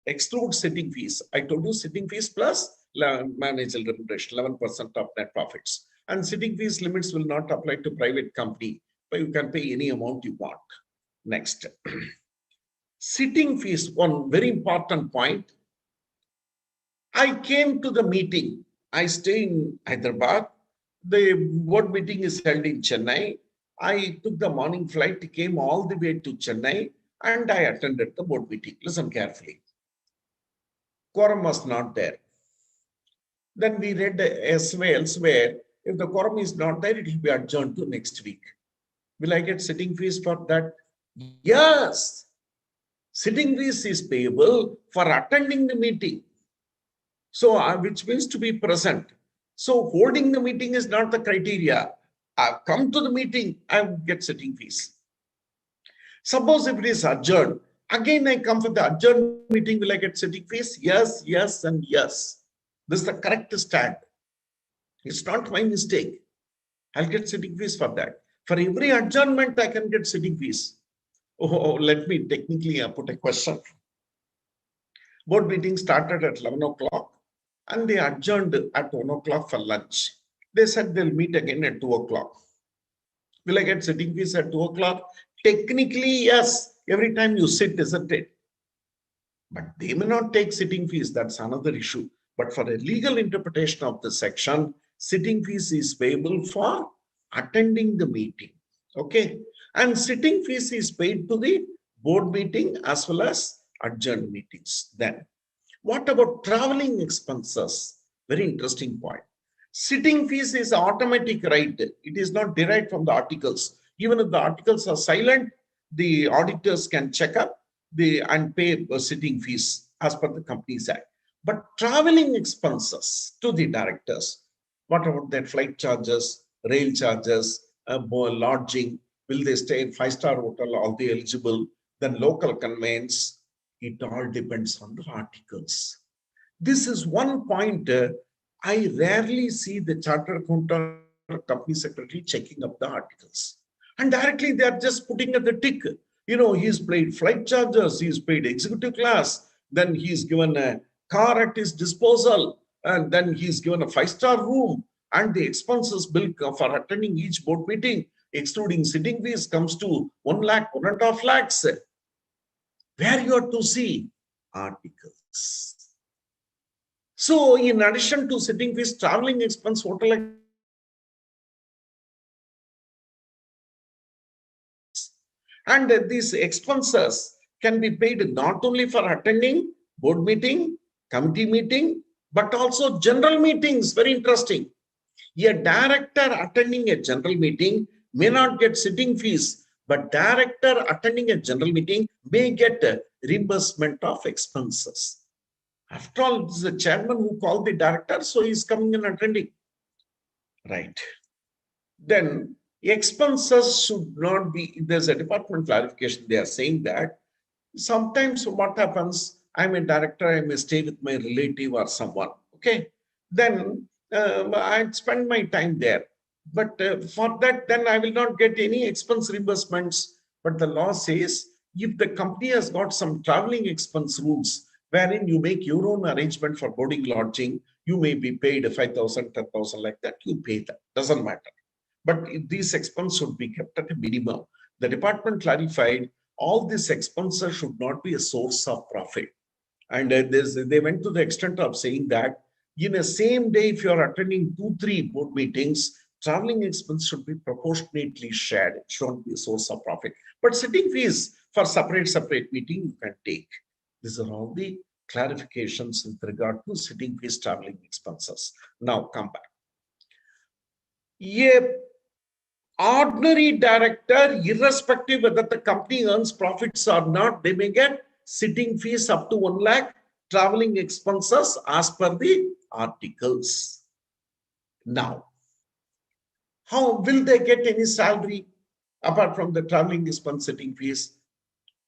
exclude sitting fees. I told you sitting fees plus managerial remuneration, 11% of net profits. And sitting fees limits will not apply to private company, but you can pay any amount you want. Next. Sitting fees, one very important point. I came to the meeting. I stay in Hyderabad. The board meeting is held in Chennai. I took the morning flight, came all the way to Chennai, and I attended the board meeting. Listen carefully. Quorum was not there. Then we read elsewhere, if the quorum is not there, it will be adjourned to next week. Will I get sitting fees for that? Yes. Sitting fees is payable for attending the meeting. So, which means to be present. So, holding the meeting is not the criteria. I've come to the meeting, I get sitting fees. Suppose if it is adjourned, again I come for the adjourned meeting, will I get sitting fees? Yes, yes, and yes. This is the correct stand. It's not my mistake. I'll get sitting fees for that. For every adjournment, I can get sitting fees. Oh, let me technically put a question. Board meeting started at 11 o'clock and they adjourned at 1 o'clock for lunch. They said they'll meet again at 2 o'clock. Will I get sitting fees at 2 o'clock? Technically, yes. Every time you sit, isn't it? But they may not take sitting fees. That's another issue. But for a legal interpretation of the section, sitting fees is payable for attending the meeting. Okay. And sitting fees is paid to the board meeting as well as adjourned meetings. Then, what about traveling expenses? Very interesting point. Sitting fees is automatic, right? It is not derived from the articles. Even if the articles are silent, the auditors can check up and pay sitting fees as per the Companies Act. But traveling expenses to the directors, what about their flight charges, rail charges, lodging? Will they stay in five-star hotel? Are they eligible? Then local conveyance. It all depends on the articles. This is one point I rarely see the chartered accountant or company secretary checking up the articles. And directly they are just putting at the tick. You know, he's paid flight charges, he's paid executive class, then he's given a car at his disposal, and then he's given a five-star room, and the expenses bill for attending each board meeting, excluding sitting fees, comes to 1 lakh, 1.5 lakhs. Where you are to see articles. So in addition to sitting fees, traveling expense, hotel, and these expenses can be paid not only for attending board meeting, committee meeting, but also general meetings. Very interesting. A director attending a general meeting may not get sitting fees, but director attending a general meeting may get a reimbursement of expenses. After all, this is the chairman who called the director, so he's coming and attending. Right. Then expenses should not be, there's a department clarification. They are saying that sometimes what happens, I'm a director, I may stay with my relative or someone. Okay. Then I'd spend my time there. But for that, then I will not get any expense reimbursements. But the law says if the company has got some traveling expense rules, wherein you make your own arrangement for boarding, lodging, you may be paid 5,000, 10,000 like that, you pay that, doesn't matter. But these expenses should be kept at a minimum. The department clarified all these expenses should not be a source of profit. And they went to the extent of saying that in a same day, if you are attending 2-3 board meetings, traveling expense should be proportionately shared. It shouldn't be a source of profit. But sitting fees for separate meeting, you can take. These are all the clarifications with regard to sitting fees, traveling expenses. Now come back. A ordinary director, irrespective whether the company earns profits or not, they may get sitting fees up to 1 lakh, traveling expenses as per the articles. Now, how will they get any salary apart from the traveling expense sitting fees?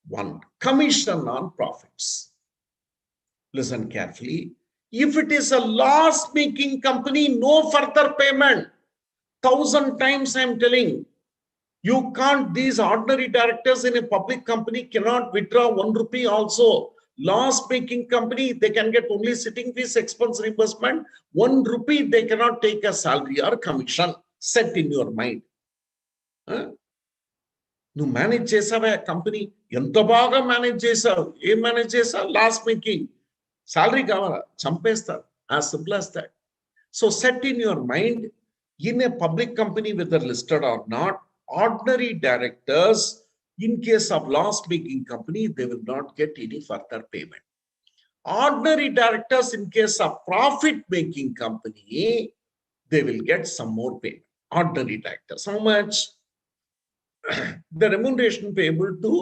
One, commission on profits. Listen carefully. If it is a loss-making company, no further payment. 1,000 times I'm telling, you can't, these ordinary directors in a public company cannot withdraw 1 rupee also. Loss-making company, they can get only sitting fees, expense reimbursement. 1 rupee, they cannot take a salary or commission. Set in your mind. నువ్వు manage చేసావా company ఎంత బాగా manage చేసావు ఏం manage చేసావు loss making salary కావాలా చంపేస్తారు as simple as that. So set in your mind, in a public company whether listed or not, ordinary directors in case of loss making company they will not get any further payment. Ordinary directors in case of profit making company they will get some more payment. Ordinary directors, how much? The remuneration payable to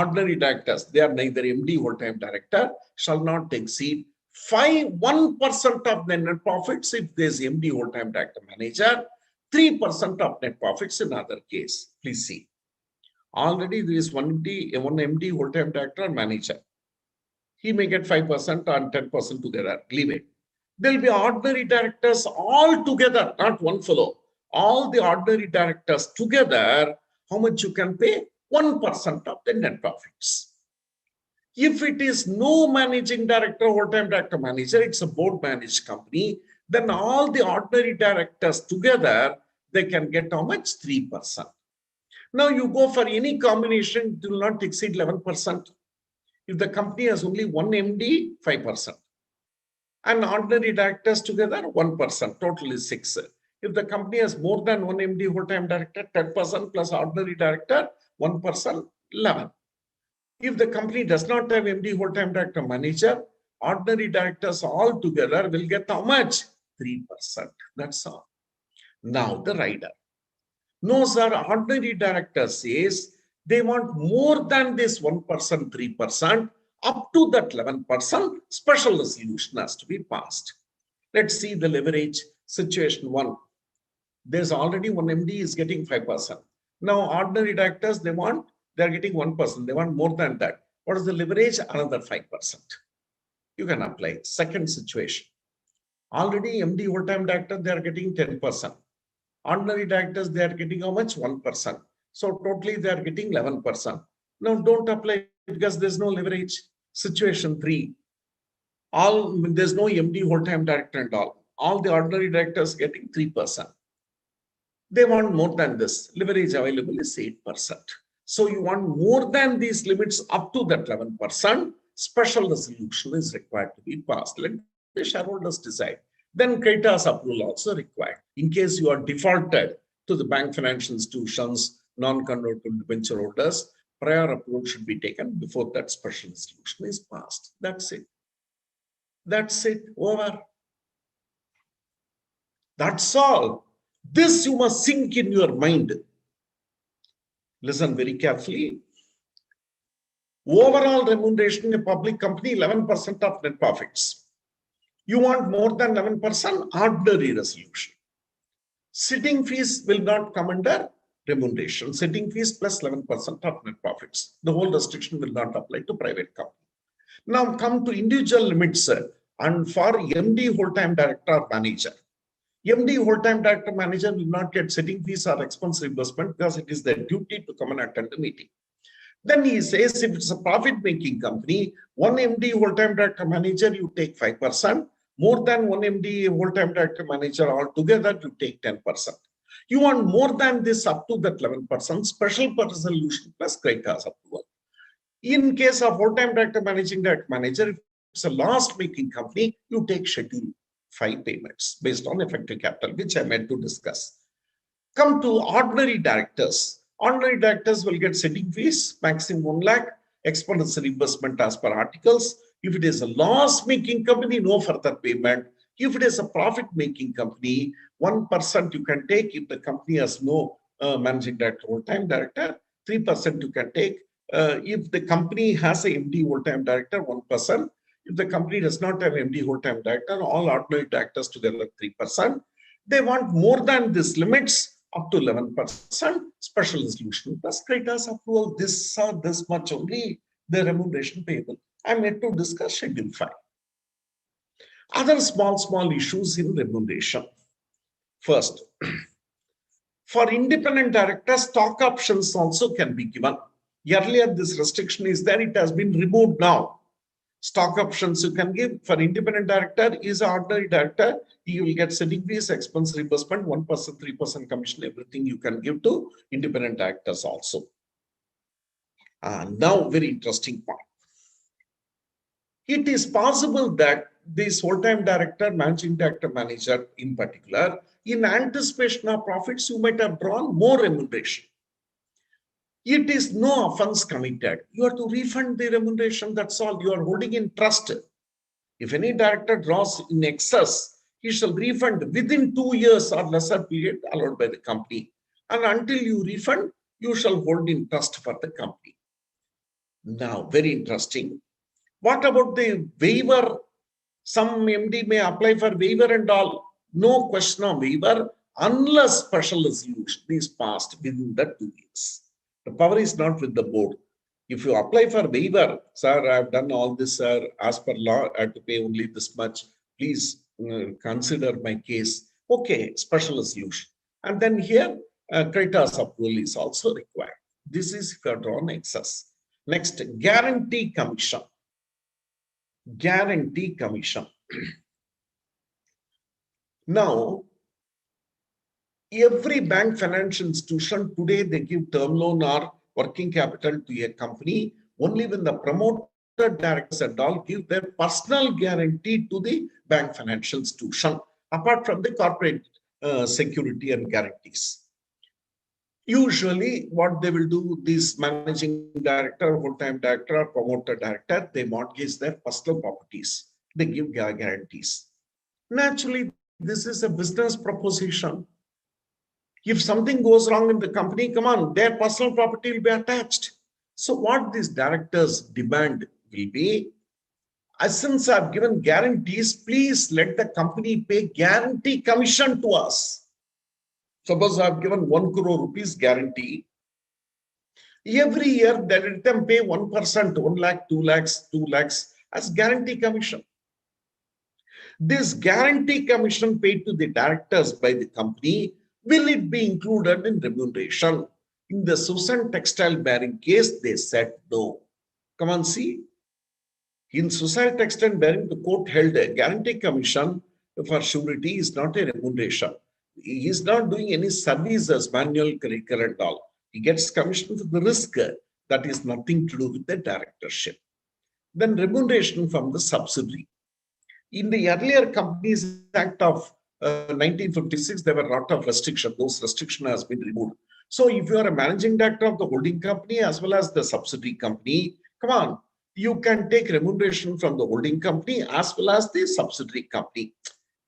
ordinary directors, they are neither MD whole-time director, shall not exceed 1% of the net profits if there is MD whole-time director manager, 3% of net profits in other case. Please see. Already there is one MD whole-time director manager. He may get 5% and 10% together. Leave it. There will be ordinary directors all together, not one fellow. All the ordinary directors together, how much you can pay? 1% of the net profits. If it is no managing director, whole-time director manager, it's a board managed company, then all the ordinary directors together, they can get how much? 3%. Now you go for any combination, it will not exceed 11%. If the company has only one MD, 5%. And ordinary directors together, 1%, total is 6%. If the company has more than one MD whole-time director, 10% plus ordinary director, 1%, 11%. If the company does not have MD whole-time director manager, ordinary directors all together will get how much? 3%. That's all. Now the rider. No, sir, ordinary director says they want more than this 1%, 3%, up to that 11%, special resolution has to be passed. Let's see the leverage situation one. There's already one MD is getting 5%. Now, ordinary directors, they're getting 1%. They want more than that. What is the leverage? Another 5%. You can apply. Second situation. Already MD whole-time director, they are getting 10%. Ordinary directors, they are getting how much? 1%. So totally they are getting 11%. Now don't apply because there's no leverage. Situation 3. There's no MD whole-time director and all. All the ordinary directors getting 3%. They want more than this. Leverage available is 8%. So you want more than these limits up to that 11%. Special resolution is required to be passed. Let the shareholders decide. Then creditors approval also required. In case you are defaulted to the bank financial institutions, non-convertible debenture holders, prior approval should be taken before that special resolution is passed. That's it. That's it. Over. That's all. This you must sink in your mind. Listen very carefully. Overall remuneration in a public company, 11% of net profits. You want more than 11%, ordinary resolution. Sitting fees will not come under remuneration. Sitting fees plus 11% of net profits. The whole restriction will not apply to private company. Now come to individual limits and for MD whole-time director or manager. MD whole-time director manager will not get sitting fees or expense reimbursement because it is their duty to come and attend the meeting. Then he says if it's a profit-making company, one MD whole-time director manager, you take 5%. More than one MD whole-time director manager altogether, you take 10%. You want more than this up to that 11%, special resolution plus creditors approval. In case of whole-time director managing director manager, if it's a loss-making company, you take schedule 5 payments based on effective capital, which I meant to discuss. Come to ordinary directors. Ordinary directors will get sitting fees, maximum 1 lakh, expense reimbursement as per articles. If it is a loss-making company, no further payment. If it is a profit-making company, 1% you can take if the company has no managing director, whole-time director. 3% you can take. If the company has a MD whole-time director, 1%. If the company does not have MD whole-time director, all ordinary directors together 3%. They want more than these limits up to 11%. Special resolution plus creditors approval. This much only the remuneration payable. I'm yet to discuss Schedule 5. Other small issues in remuneration. First, for independent directors, stock options also can be given. Earlier, this restriction is there. It has been removed now. Stock options you can give for independent director is an ordinary director. You will get sitting fees, expense reimbursement, 1%, 3% commission, everything you can give to independent directors also. Now, very interesting point. It is possible that this whole-time director, managing director, manager in particular, in anticipation of profits, you might have drawn more remuneration. It is no offense committed. You have to refund the remuneration. That's all. You are holding in trust. If any director draws in excess, he shall refund within 2 years or lesser period allowed by the company. And until you refund, you shall hold in trust for the company. Now, very interesting. What about the waiver? Some MD may apply for waiver and all. No question of waiver unless special resolution is passed within the 2 years. The power is not with the board. If you apply for waiver, sir, I've done all this, sir, as per law, I have to pay only this much. Please consider my case. Okay, special resolution. And then here, creditors approval is also required. This is if you are drawn excess. Next, guarantee commission. Guarantee commission. Now, every bank financial institution today, they give term loan or working capital to a company only when the promoter directors and all give their personal guarantee to the bank financial institution, apart from the corporate security and guarantees. Usually, what they will do, this managing director, whole-time director, or promoter director, they mortgage their personal properties. They give guarantees. Naturally, this is a business proposition. If something goes wrong in the company, come on, their personal property will be attached. So what these directors demand will be, since I've given guarantees, please let the company pay guarantee commission to us. Suppose I've given 1 crore rupees guarantee. Every year, they let them pay 1%, 1 lakh, 2 lakhs, 2 lakhs as guarantee commission. This guarantee commission paid to the directors by the company, will it be included in remuneration? In the Susan Textile Bearing case, they said no. Come on, see. In Susan Textile Bearing, the court held a guarantee commission for surety is not a remuneration. He is not doing any services, manual, clerical and all. He gets commission for the risk. That is nothing to do with the directorship. Then remuneration from the subsidiary. In the earlier Companies Act of 1956, there were a lot of restrictions. Those restrictions has been removed. So if you are a managing director of the holding company as well as the subsidiary company, come on, you can take remuneration from the holding company as well as the subsidiary company.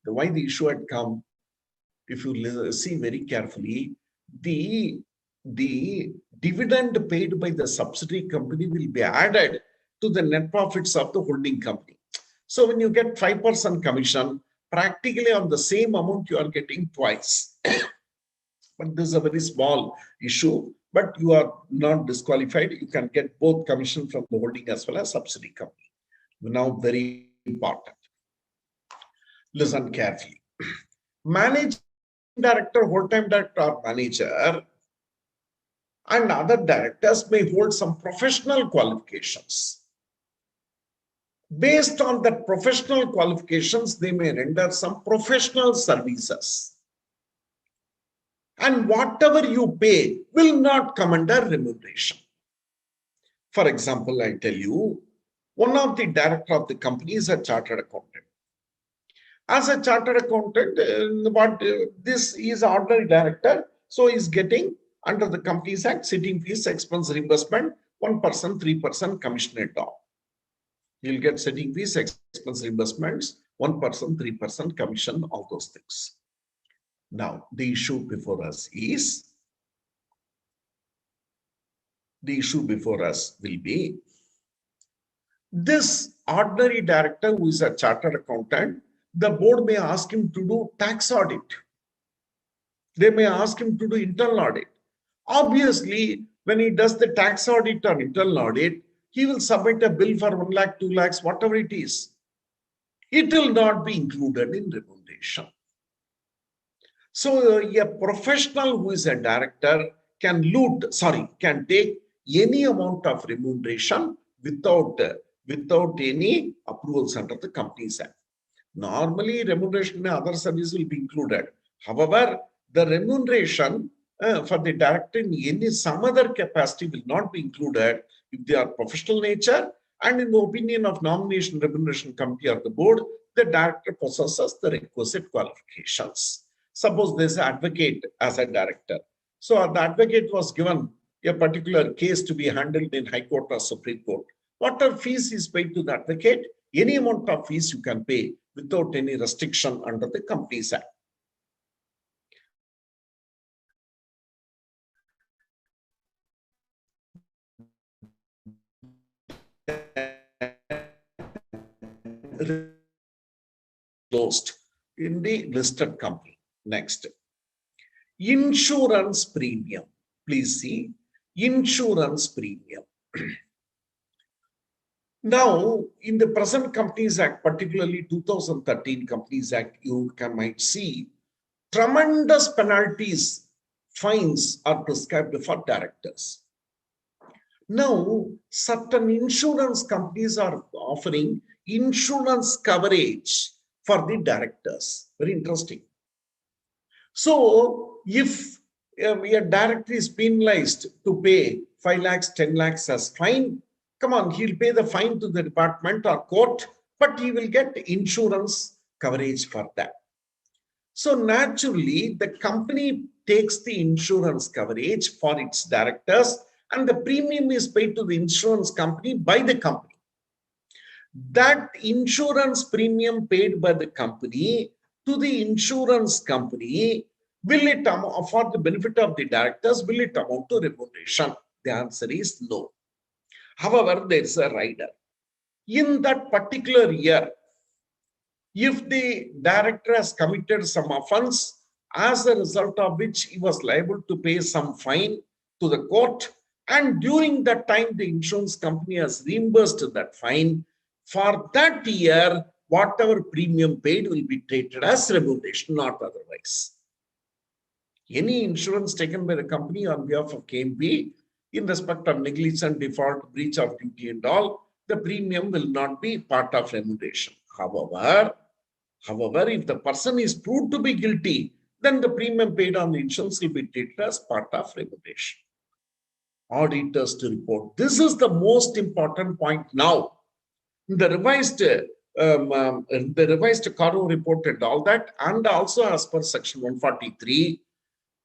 Why the issue had come, if you see very carefully, the dividend paid by the subsidiary company will be added to the net profits of the holding company. So when you get 5% commission, practically on the same amount you are getting twice. But this is a very small issue, but you are not disqualified. You can get both commission from the holding as well as subsidiary company. Now, very important. Listen carefully. Managing director, whole-time director or manager and other directors may hold some professional qualifications. Based on that professional qualifications, they may render some professional services. And whatever you pay will not come under remuneration. For example, I tell you, one of the director of the company is a chartered accountant. As a chartered accountant, this is ordinary director, so he's getting under the Companies Act, sitting fees, expense reimbursement, 1%, 3% commission at all. You'll get sitting fees, expense reimbursements, 1%, 3% commission, all those things. Now, the issue before us will be this ordinary director who is a chartered accountant, the board may ask him to do tax audit. They may ask him to do internal audit. Obviously, when he does the tax audit or internal audit, he will submit a bill for 1 lakh, 2 lakhs, whatever it is. It will not be included in remuneration. So a professional who is a director can take any amount of remuneration without any approvals under the Companies Act. Normally, remuneration and other services will be included. However, the remuneration for the director in some other capacity will not be included if they are professional nature, and in the opinion of Nomination Remuneration Committee or the board, the director possesses the requisite qualifications. Suppose there's an advocate as a director. So the advocate was given a particular case to be handled in High Court or Supreme Court. Whatever fees is paid to the advocate, any amount of fees you can pay without any restriction under the Companies Act. Closed in the listed company. Next, insurance premium. Please see insurance premium. Now, in the present Companies Act, particularly 2013 Companies Act, you might see tremendous penalties, fines are prescribed for directors. Now, certain insurance companies are offering insurance coverage for the directors. Very interesting. So, if a director is penalized to pay 5 lakhs, 10 lakhs as fine, come on, he'll pay the fine to the department or court, but he will get insurance coverage for that. So naturally, the company takes the insurance coverage for its directors, and the premium is paid to the insurance company by the company. That insurance premium paid by the company to the insurance company, will it for the benefit of the directors, will it amount to remuneration? The answer is no. However, there's a rider. In that particular year, if the director has committed some offense, as a result of which he was liable to pay some fine to the court, and during that time the insurance company has reimbursed that fine, for that year, whatever premium paid will be treated as remuneration, not otherwise. Any insurance taken by the company on behalf of KMP in respect of negligent default, breach of duty and all, the premium will not be part of remuneration. However, if the person is proved to be guilty, then the premium paid on the insurance will be treated as part of remuneration. Auditors to report. This is the most important point now. The revised Caro report and all that, and also as per section 143,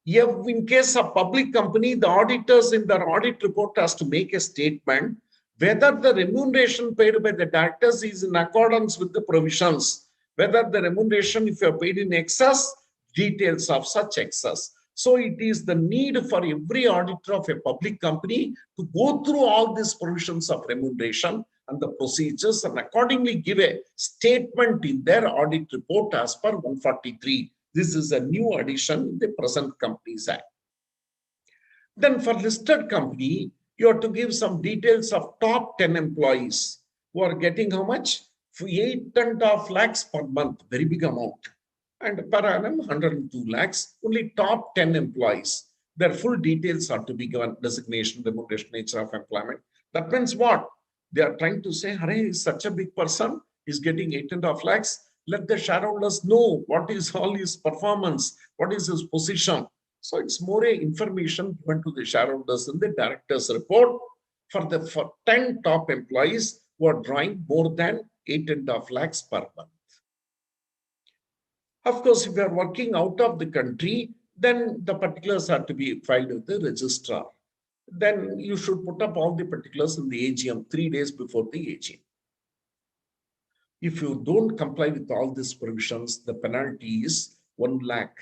in case of public company, the auditors in their audit report has to make a statement whether the remuneration paid by the directors is in accordance with the provisions, whether the remuneration, if you are paid in excess, details of such excess. So it is the need for every auditor of a public company to go through all these provisions of remuneration and the procedures and accordingly give a statement in their audit report as per 143. This is a new addition in the present Companies Act. Then for listed company, you have to give some details of top 10 employees who are getting how much? 8.5 lakhs per month, very big amount. And per annum, 102 lakhs, only top 10 employees. Their full details are to be given, designation, remuneration, nature of employment. That means what? They are trying to say, Hare is such a big person, he's getting 8.5 lakhs. Let the shareholders know what is all his performance, what is his position. So it's more a information given to the shareholders in the director's report for 10 top employees who are drawing more than 8.5 lakhs per month. Of course, if you are working out of the country, then the particulars are to be filed with the registrar. Then you should put up all the particulars in the AGM 3 days before the AGM. If you don't comply with all these provisions, the penalty is 1 lakh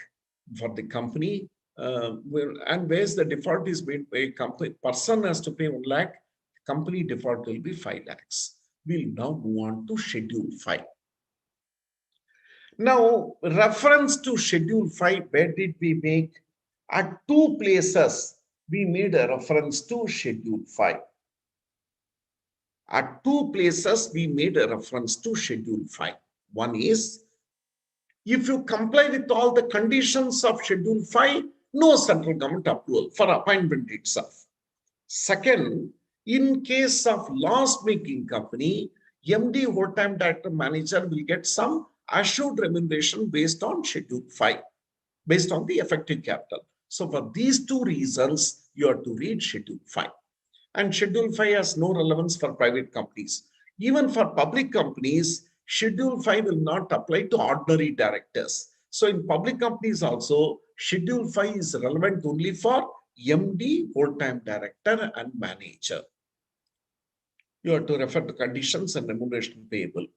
for the company. And whereas the default is made by a company, person has to pay 1 lakh, company default will be 5 lakhs. We'll now move on to Schedule 5. Now, reference to Schedule 5, where did we make? At 2 places, we made a reference to Schedule 5. At 2 places, we made a reference to Schedule 5. One is, if you comply with all the conditions of Schedule 5, no central government approval for appointment itself. Second, in case of loss-making company, MD whole-time director manager will get some assured remuneration based on Schedule 5, based on the effective capital. So for these 2 reasons, you have to read Schedule 5. And Schedule 5 has no relevance for private companies. Even for public companies, Schedule 5 will not apply to ordinary directors. So in public companies also, Schedule 5 is relevant only for MD, whole-time director and manager. You have to refer to conditions and remuneration payable.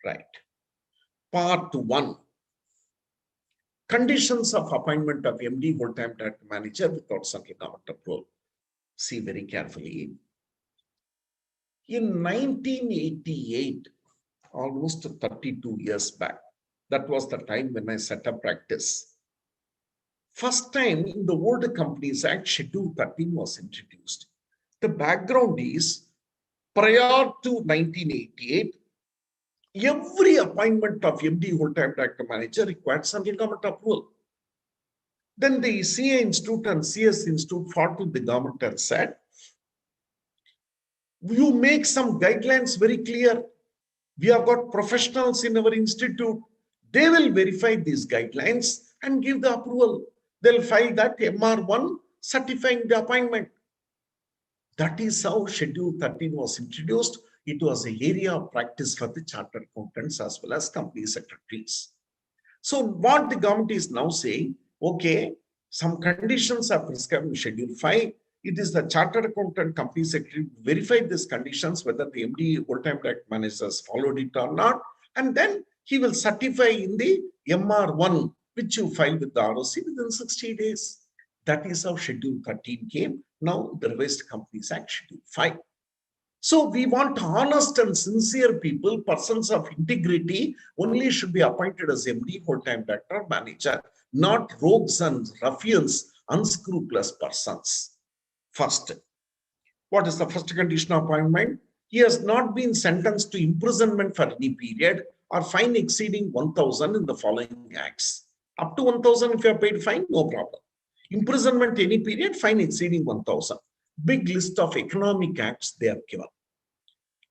Right. Part 1. Conditions of appointment of MD, whole-time director manager without central government approval. See very carefully. In 1988, almost 32 years back, that was the time when I set up practice. First time in the old Companies Act, Schedule 13 was introduced. The background is, prior to 1988, every appointment of MD, whole-time director manager required central government approval. Then the CA Institute and CS Institute fought with the government and said, you make some guidelines very clear. We have got professionals in our institute. They will verify these guidelines and give the approval. They'll file that MR1 certifying the appointment. That is how Schedule 13 was introduced. It was an area of practice for the chartered accountants as well as company secretaries. So what the government is now saying, okay, some conditions are prescribed in Schedule 5. It is the chartered accountant company secretary verify these conditions, whether the MD whole-time director manager has followed it or not. And then he will certify in the MR1, which you file with the ROC within 60 days. That is how Schedule 13 came. Now the Revised Companies Act, Schedule 5. So we want honest and sincere people, persons of integrity, only should be appointed as MD, whole-time director, or manager, not rogues and ruffians, unscrupulous persons. First, what is the first condition of appointment? He has not been sentenced to imprisonment for any period or fine exceeding 1,000 in the following acts. Up to 1,000 if you have paid fine, no problem. Imprisonment any period, fine exceeding 1,000. Big list of economic acts they have given.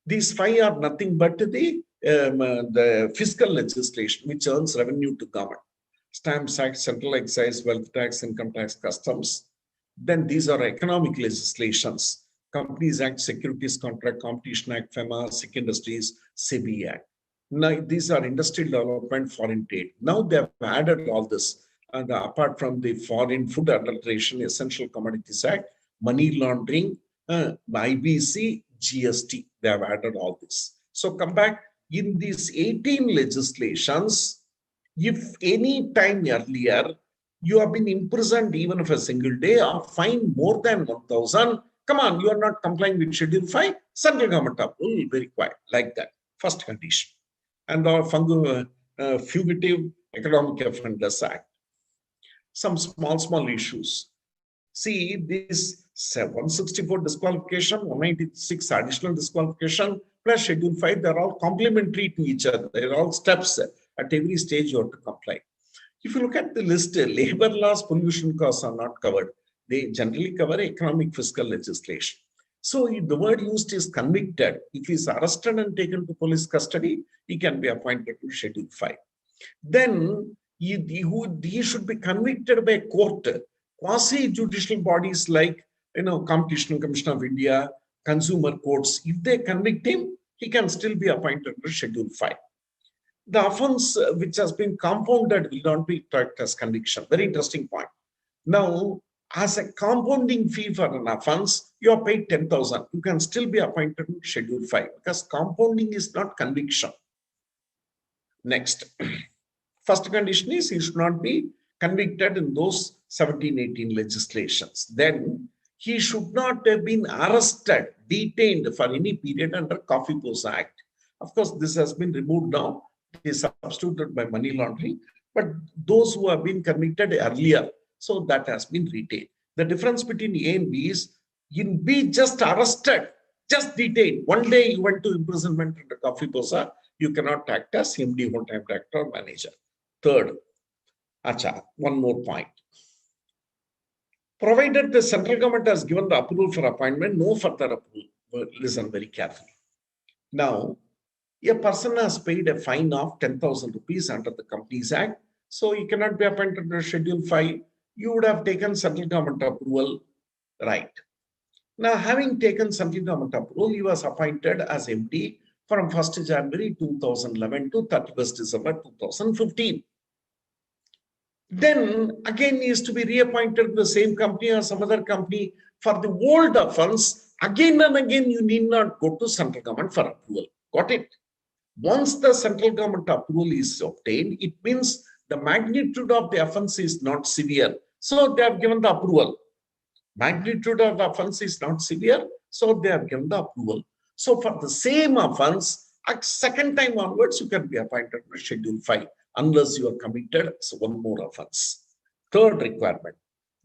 These 5 are nothing but the fiscal legislation which earns revenue to government. Stamps Act, Central Excise, Wealth Tax, Income Tax, Customs. Then these are economic legislations. Companies Act, Securities Contract, Competition Act, FEMA, SIC Industries, SEBI Act. Now, these are industrial development, foreign trade. Now they have added all this. Apart from the Foreign Food Adulteration, Essential Commodities Act, money laundering, IBC, GST, they have added all this. So come back, in these 18 legislations, if any time earlier you have been imprisoned even for a single day or fined more than 1,000, come on, you are not complying with Schedule 5, central government approval will be required, like that. First condition. And our Fugitive Economic Offenders Act. Some small issues. See, this 164 disqualification, 196 additional disqualification, plus Schedule 5, they're all complementary to each other. They're all steps at every stage you have to comply. If you look at the list, labor laws, pollution costs are not covered. They generally cover economic fiscal legislation. So the word used is convicted. If he is arrested and taken to police custody, he can be appointed to Schedule 5. Then he should be convicted by court. Quasi-judicial bodies like Competition Commission of India, consumer courts, if they convict him, he can still be appointed to Schedule 5. The offense which has been compounded will not be tracked as conviction. Very interesting point. Now, as a compounding fee for an offense, you are paid 10,000. You can still be appointed to Schedule 5 because compounding is not conviction. Next, first condition is he should not be convicted in those 17, 18 legislations. Then he should not have been arrested, detained for any period under Coffee Pose Act. Of course, this has been removed now. It is substituted by money laundering. But those who have been convicted earlier, so that has been retained. The difference between A and B is in B, just arrested, just detained. One day you went to imprisonment under Coffee Posa, you cannot act as MD, whole-time director or manager. Third, one more point. Provided the central government has given the approval for appointment, no further approval. Listen very carefully. Now, a person has paid a fine of 10,000 rupees under the Companies Act, so he cannot be appointed to Schedule 5. You would have taken central government approval, right? Now, having taken central government approval, he was appointed as MD from 1st January 2011 to 31st December 2015. Then again he is to be reappointed to the same company or some other company for the old offense. Again and again, you need not go to central government for approval. Got it? Once the central government approval is obtained, it means the magnitude of the offense is not severe. So they have given the approval. Magnitude of the offense is not severe. So they have given the approval. So for the same offense, a second time onwards, you can be appointed to Schedule 5 unless you are committed one more offense. Third requirement,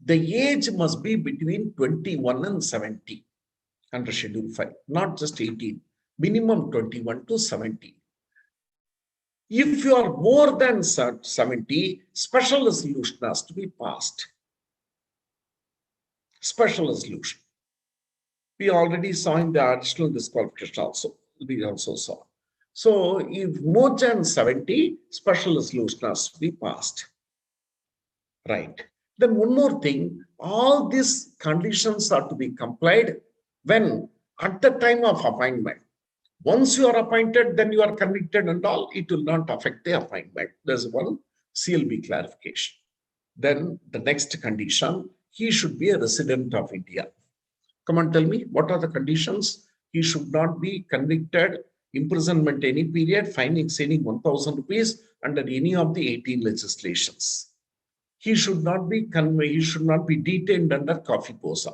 the age must be between 21 and 70 under Schedule 5, not just 18, minimum 21 to 70. If you are more than 70, special resolution has to be passed. Special resolution. We already saw in the additional disqualification also. We also saw. So if more than 70, special resolution has to be passed. Right. Then one more thing, all these conditions are to be complied when at the time of appointment. Once you are appointed, then you are convicted and all, it will not affect the appointment. There's one CLB clarification. Then the next condition, he should be a resident of India. Come on, tell me, what are the conditions? He should not be convicted imprisonment any period, fine exceeding 1,000 rupees under any of the 18 legislations. He should not be detained under Coffee Posa.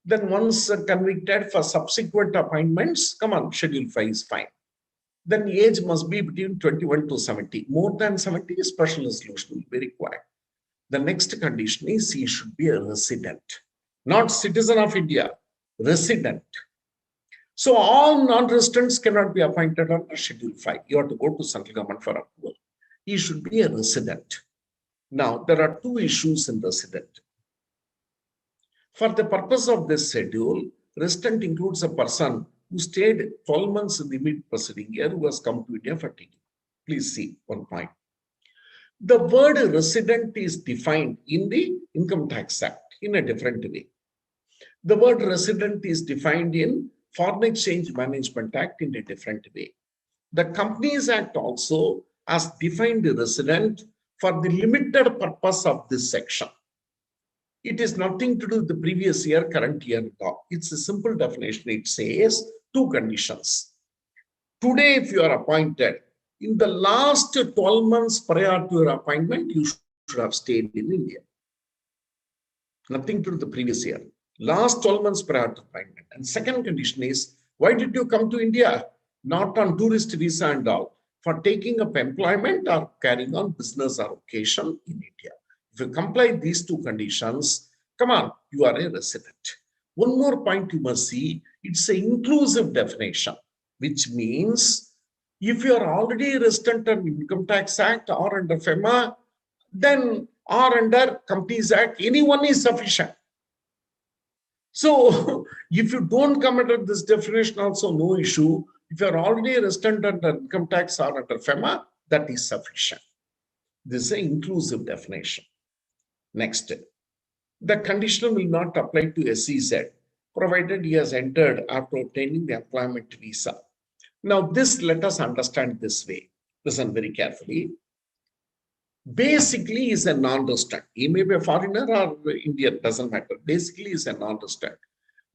Then once convicted for subsequent appointments, come on, Schedule 5 is fine. Then age must be between 21 to 70. More than 70, special resolution will be required. The next condition is he should be a resident, not citizen of India, resident. So all non-residents cannot be appointed under Schedule 5. You have to go to central government for approval. He should be a resident. Now, there are two issues in resident. For the purpose of this schedule, resident includes a person who stayed 12 months in the immediate preceding year who has come to India for TD. Please see one point. The word resident is defined in the Income Tax Act in a different way. The word resident is defined in Foreign Exchange Management Act in a different way. The Companies Act also has defined the resident for the limited purpose of this section. It is nothing to do with the previous year, current year. It's a simple definition. It says two conditions. Today, if you are appointed, in the last 12 months prior to your appointment, you should have stayed in India. Nothing to do with the previous year. Last 12 months prior to appointment. And second condition is, why did you come to India? Not on tourist visa and all, for taking up employment or carrying on business or occasion in India. If you comply these two conditions, come on, you are a resident. One more point you must see, it's an inclusive definition, which means if you are already a resident under Income Tax Act or under FEMA, then or under Companies Act, anyone is sufficient. So if you don't come under this definition, also no issue. If you are already a resident under Income Tax or under FEMA, that is sufficient. This is an inclusive definition. Next, the condition will not apply to SEZ, provided he has entered after obtaining the employment visa. Now, this let us understand this way. Listen very carefully. Basically, he is a non-resident. He may be a foreigner or Indian, doesn't matter. Basically, he is a non-resident.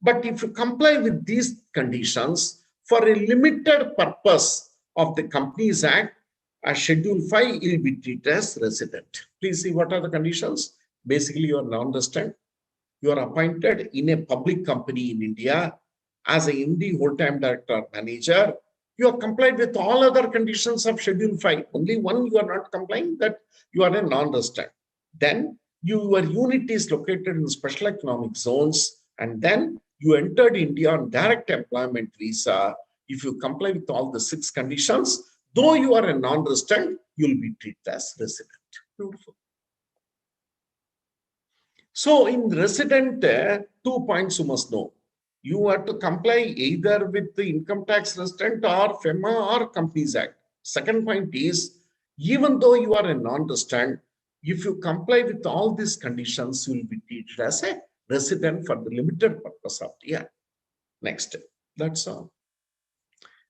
But if you comply with these conditions for a limited purpose of the Companies Act, as Schedule 5, he will be treated as resident. Please see what are the conditions. Basically, you are non-resident. You are appointed in a public company in India as a Hindi whole-time director or manager. You are complied with all other conditions of Schedule 5. Only one you are not complying, that you are a non-resident. Then your unit is located in special economic zones, and then you entered India on direct employment visa. If you comply with all the 6 conditions, though you are a non-resident, you will be treated as resident. Beautiful. So in resident, 2 points you must know. You have to comply either with the Income Tax Resident or FEMA or Companies Act. Second point is, even though you are a non-resident, if you comply with all these conditions, you will be treated as a resident for the limited purpose of the act. Next, that's all.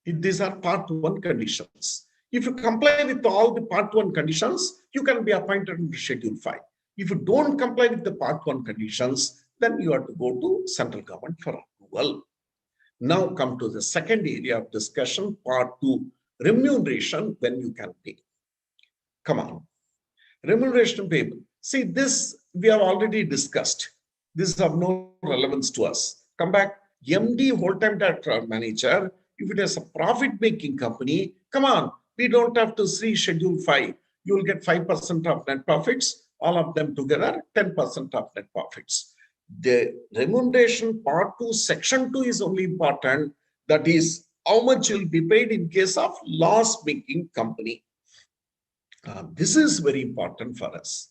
These are Part 1 conditions. If you comply with all the Part 1 conditions, you can be appointed in Schedule 5. If you don't comply with the Part 1 conditions, then you have to go to central government for approval. Now come to the second area of discussion, Part 2, remuneration when you can pay. Come on. Remuneration payable. See, this we have already discussed. This is of no relevance to us. Come back. MD, whole-time director or manager, if it is a profit-making company, come on, we don't have to see Schedule 5. You will get 5% of net profits, all of them together, 10% of net profits. The remuneration Part 2, Section 2 is only important. That is, how much will be paid in case of loss-making company. This is very important for us.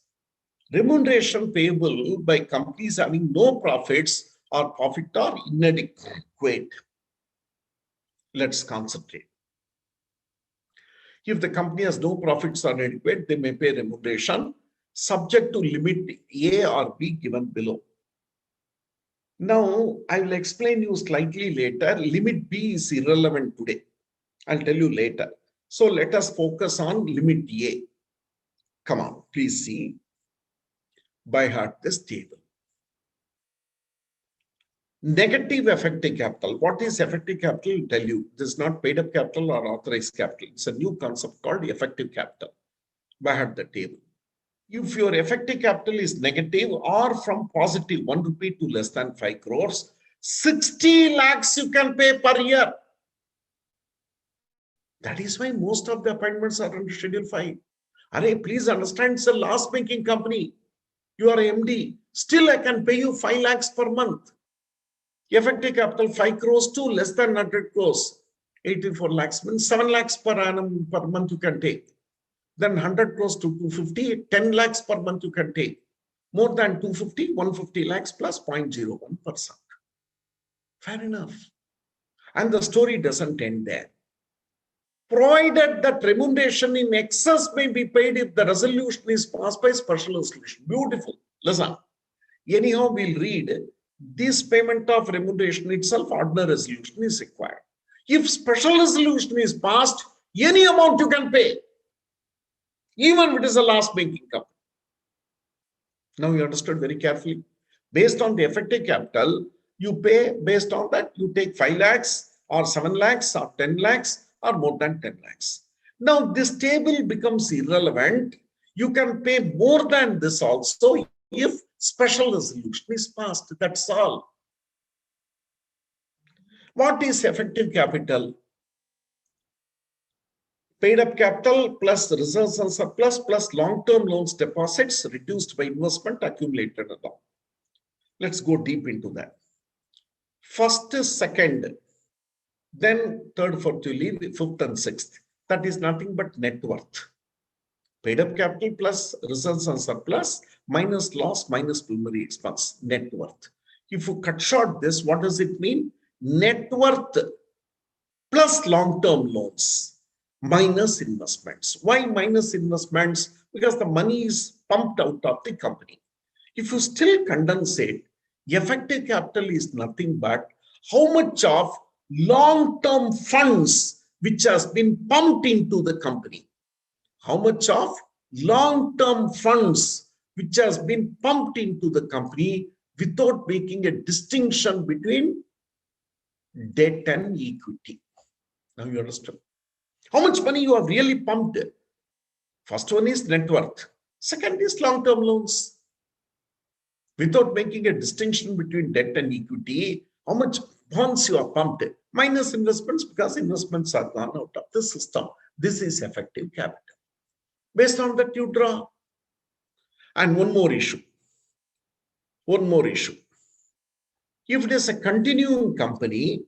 Remuneration payable by companies having no profits or profit are inadequate. Let's concentrate. If the company has no profits or adequate, they may pay remuneration subject to limit A or B given below. Now, I will explain you slightly later. Limit B is irrelevant today. I'll tell you later. So let us focus on limit A. Come on, please see by heart this table. Negative effective capital. What is effective capital? I'll tell you. This is not paid up capital or authorized capital. It's a new concept called effective capital. By the table. If your effective capital is negative or from positive 1 rupee to less than 5 crores, 60 lakhs you can pay per year. That is why most of the appointments are under Schedule 5. Please understand, it's a loss-making company. You are MD. Still, I can pay you 5 lakhs per month. Effective capital 5 crores to less than 100 crores. 84 lakhs means 7 lakhs per annum per month you can take. Then 100 crores to 250, 10 lakhs per month you can take. More than 250, 150 lakhs plus 0.01%. Fair enough. And the story doesn't end there. Provided that remuneration in excess may be paid if the resolution is passed by special resolution. Beautiful. Listen. Anyhow, we'll read this payment of remuneration itself, ordinary resolution is required. If special resolution is passed, any amount you can pay, even if it is a loss-making company. Now you understood very carefully. Based on the effective capital, you pay based on that. You take 5 lakhs or 7 lakhs or 10 lakhs or more than 10 lakhs. Now this table becomes irrelevant. You can pay more than this also if special resolution is passed. That's all. What is effective capital? Paid up capital plus reserves and surplus plus long-term loans deposits reduced by investment accumulated along. Let's go deep into that. First, second, then third, fourth, you leave, fifth and sixth. That is nothing but net worth. Paid up capital plus reserves and surplus minus loss minus preliminary expense, net worth. If you cut short this, what does it mean? Net worth plus long-term loans minus investments. Why minus investments? Because the money is pumped out of the company. If you still condensate, effective capital is nothing but how much of long-term funds which has been pumped into the company. How much of long-term funds which has been pumped into the company without making a distinction between debt and equity. Now you understand. How much money you have really pumped? First one is net worth. Second is long-term loans. Without making a distinction between debt and equity, how much bonds you have pumped? Minus investments because investments are gone out of the system. This is effective capital. Based on that, you draw. And one more issue. If it is a continuing company,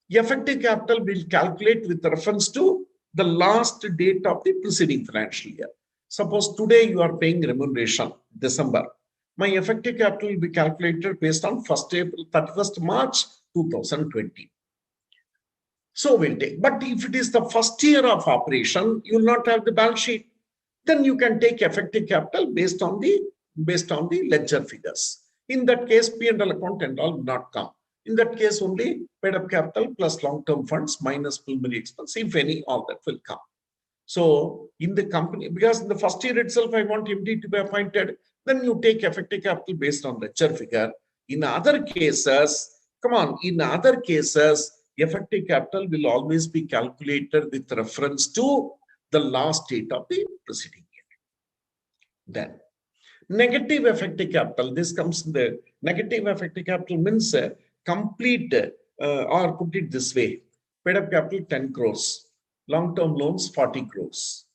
effective capital will calculate with reference to the last date of the preceding financial year. Suppose today you are paying remuneration, December. My effective capital will be calculated based on 1st April, 31st March 2020. So we'll take. But if it is the first year of operation, you will not have the balance sheet. Then you can take effective capital based on the ledger figures. In that case, P&L account and all will not come. In that case, only paid up capital plus long-term funds minus preliminary expense, if any, all that will come. So in the company, because in the first year itself, I want MD to be appointed, then you take effective capital based on ledger figure. In other cases, effective capital will always be calculated with reference to the last date of the preceding year. Then, negative effective capital, this comes in the negative effective capital means complete or put it this way, paid up capital 10 crores, long-term loans 40 crores.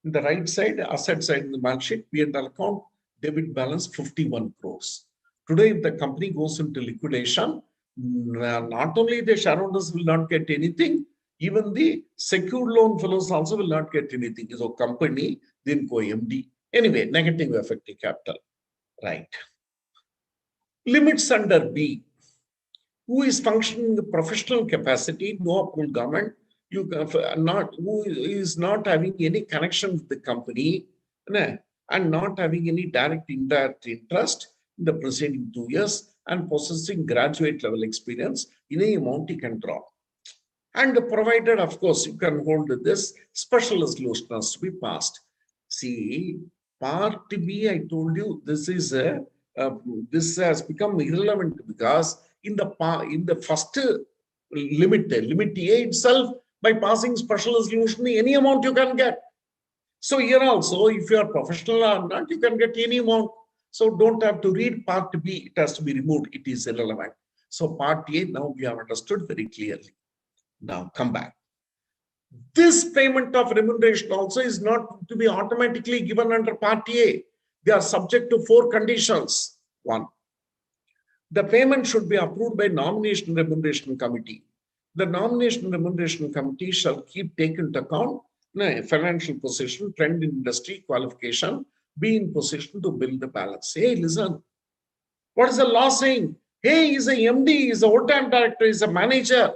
In the right side, asset side in the balance sheet, P&L account, debit balance 51 crores. Today, if the company goes into liquidation, not only the shareholders will not get anything, even the secured loan fellows also will not get anything. So company, then go MD. Anyway, negative effective capital. Right. Limits under B. Who is functioning in the professional capacity, no approved government, who is not having any connection with the company and not having any direct indirect interest in the preceding 2 years and possessing graduate level experience in any amount he can draw. And provided, of course, you can hold this, special resolution has to be passed. See, part B, I told you, this has become irrelevant because in the first limit A itself, by passing special resolution, any amount you can get. So here also, if you are professional or not, you can get any amount. So don't have to read part B. It has to be removed. It is irrelevant. So part A, now we have understood very clearly. Now come back. This payment of remuneration also is not to be automatically given under part A. They are subject to 4 conditions. 1, the payment should be approved by Nomination Remuneration Committee. The Nomination Remuneration Committee shall keep taken into account financial position, trend in industry, qualification, be in position to build the balance. Hey, listen, what is the law saying? Hey, he's a MD, he's a whole-time director, he's a manager.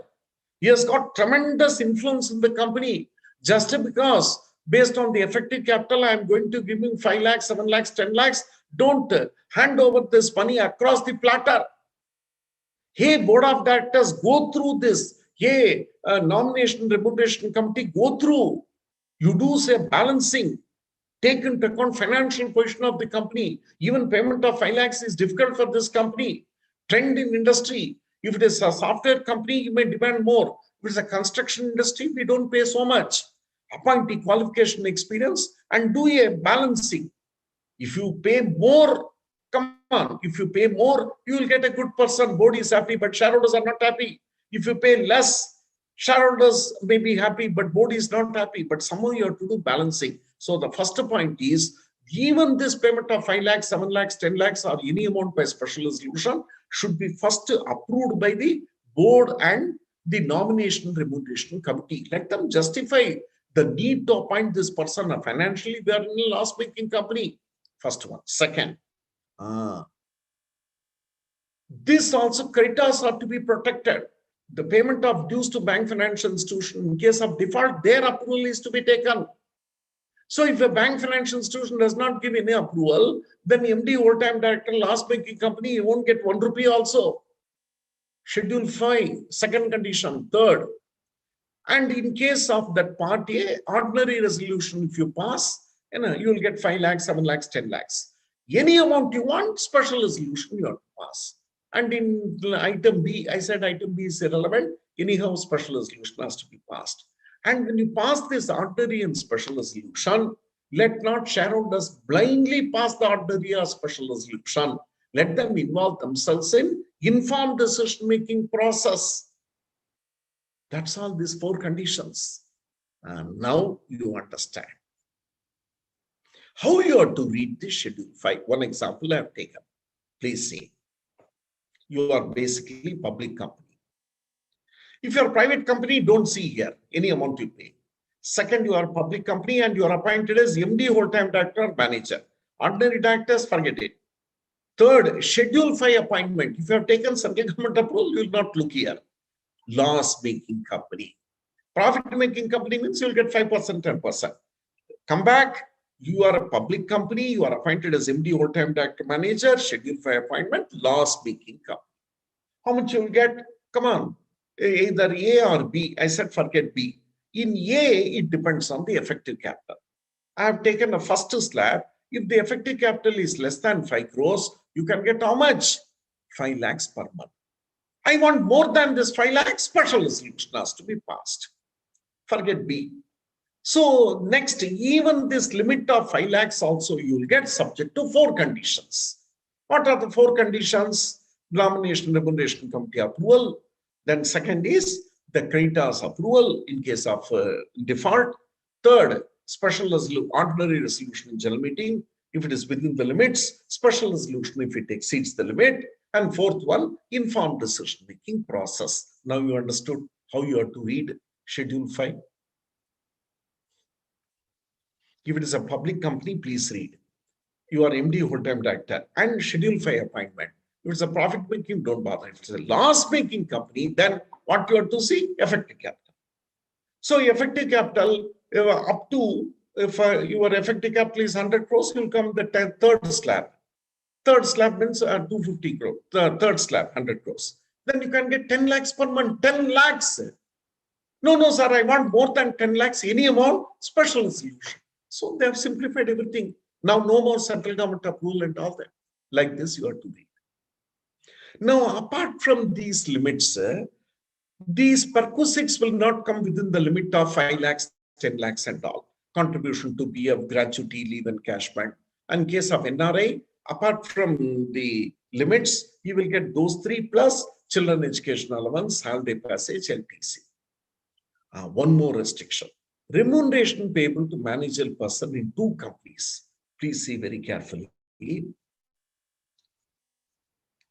He has got tremendous influence in the company. Just because based on the effective capital, I'm going to give him 5 lakhs, 7 lakhs, 10 lakhs. Don't hand over this money across the platter. Hey, board of directors, go through this. Hey, Nomination Remuneration Committee, go through. You do say balancing. Take into account financial position of the company. Even payment of 5 lakhs is difficult for this company. Trend in industry. If it is a software company, you may demand more. If it's a construction industry, we don't pay so much. Appointee qualification experience and do a balancing. If you pay more, come on, if you pay more, you will get a good person. Board is happy, but shareholders are not happy. If you pay less, shareholders may be happy, but board is not happy. But somehow you have to do balancing. So the first point is, even this payment of 5 lakhs, 7 lakhs, 10 lakhs, or any amount by special resolution should be first approved by the board and the Nomination Remuneration Committee. Let them justify the need to appoint this person. Financially, we are in a loss-making company. First one. Second, this also creditors are to be protected. The payment of dues to bank financial institution, in case of default, their approval is to be taken. So if a bank financial institution does not give any approval, then MD, whole-time director, loss-making company, you won't get 1 rupee also. Schedule 5, second condition. Third, and in case of that part A, ordinary resolution, if you pass, you will get 5 lakhs, 7 lakhs, 10 lakhs. Any amount you want, special resolution you have to pass. And in item B, I said item B is irrelevant. Anyhow, special resolution has to be passed. And when you pass this ordinary and special resolution, let not shareholders blindly pass the ordinary or special resolution. Let them involve themselves in informed decision-making process. That's all these 4 conditions. And now you understand how you are to read this schedule 5. One example I have taken. Please see. You are basically public company. If you are a private company, don't see here any amount you pay. Second, you are a public company and you are appointed as MD, whole-time director, or manager. Ordinary directors, forget it. Third, schedule 5 appointment. If you have taken central government approval, you will not look here. Loss-making company. Profit-making company means you will get 5%, 10%. Come back. You are a public company. You are appointed as MD, whole-time director, manager. Schedule 5 appointment. Loss-making company. How much you will get? Come on. Either A or B. I said forget B. In A, it depends on the effective capital. I have taken a first slab. If the effective capital is less than 5 crores, you can get how much? 5 lakhs per month. I want more than this 5 lakhs, special resolution has to be passed. Forget B. So next, even this limit of 5 lakhs also you will get subject to 4 conditions. What are the 4 conditions? Nomination Remuneration Committee approval. Then second is the creditors approval in case of default. Third, special resolution, ordinary resolution in general meeting if it is within the limits, special resolution if it exceeds the limit, and fourth one, informed decision making process. Now you understood how you have to read schedule 5. If it is a public company, please read. You are MD, whole-time director, and schedule 5 appointment. If it's a profit making, don't bother. If it's a loss making company, then what you have to see? Effective capital. So effective capital up to, if your effective capital is 100 crores, you'll come the third slab. Third slab means 250 crores. The third slab, 100 crores. Then you can get 10 lakhs per month. 10 lakhs. No, sir, I want more than 10 lakhs. Any amount, special resolution. So they have simplified everything. Now no more central government approval and all that. Like this, you have to read. Now, apart from these limits, these perquisites will not come within the limit of 5 lakhs, 10 lakhs and all. Contribution to PF, gratuity, leave and cashback. And in case of NRI, apart from the limits, you will get those 3 plus children education allowance, holiday passage, LTC. One more restriction. Remuneration payable to managerial person in 2 companies. Please see very carefully.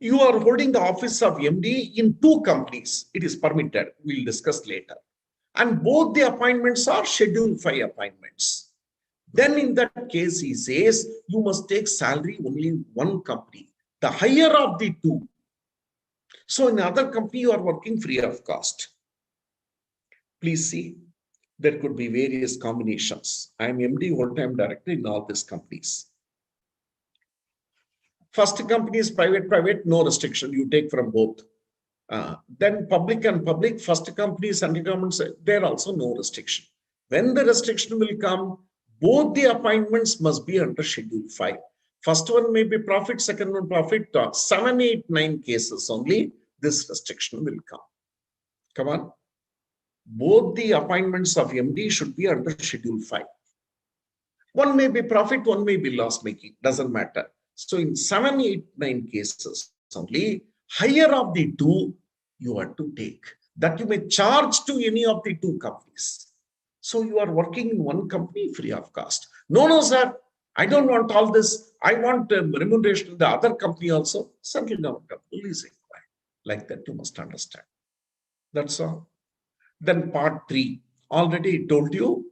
You are holding the office of MD in 2 companies. It is permitted. We'll discuss later. And both the appointments are Schedule 5 appointments. Then in that case, he says, you must take salary only in 1 company, the higher of the 2. So in other company, you are working free of cost. Please see, there could be various combinations. I am MD, whole-time director in all these companies. First company is private, no restriction. You take from both. Then public and public, first company is central government, there also no restriction. When the restriction will come, both the appointments must be under Schedule 5. First one may be profit, second one profit. 7, 8, 9 cases only, this restriction will come. Come on. Both the appointments of MD should be under Schedule 5. One may be profit, one may be loss making, doesn't matter. So in 7, 8, 9 cases only, higher of the 2 you have to take. That you may charge to any of the 2 companies. So you are working in 1 company free of cost. No, sir, I don't want all this. I want remuneration in the other company also. Central government is required. Like that you must understand. That's all. Then part 3. Already told you,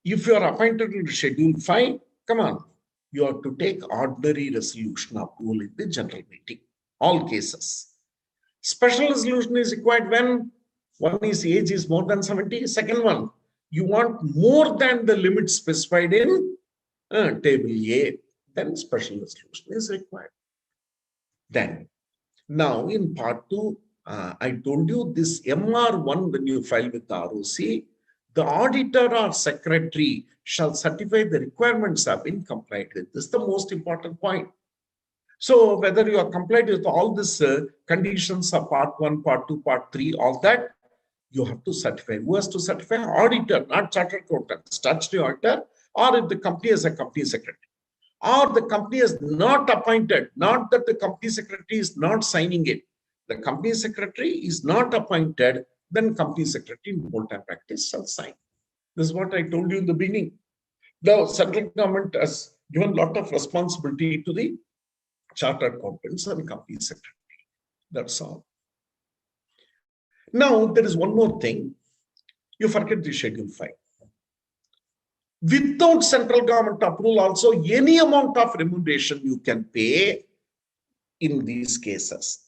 if you are appointed in Schedule 5, come on. You have to take ordinary resolution approval in the general meeting. All cases. Special resolution is required when one is age is more than 70. Second one, you want more than the limit specified in table A. Then special resolution is required. Then, now in part 2, I told you this MR1 when you file with the ROC, the auditor or secretary shall certify the requirements have been complied with. This is the most important point. So whether you are complied with all these conditions of part 1, part 2, part 3, all that, you have to certify. Who has to certify? Auditor, not chartered accountant, statutory auditor, or if the company is a company secretary. Or the company is not appointed, not that the company secretary is not signing it. The company secretary is not appointed, then company secretary in full-time practice shall sign. This is what I told you in the beginning. The central government has given a lot of responsibility to the chartered accountants and company secretary. That's all. Now, there is one more thing. You forget the Schedule 5. Without central government approval also, any amount of remuneration you can pay in these cases.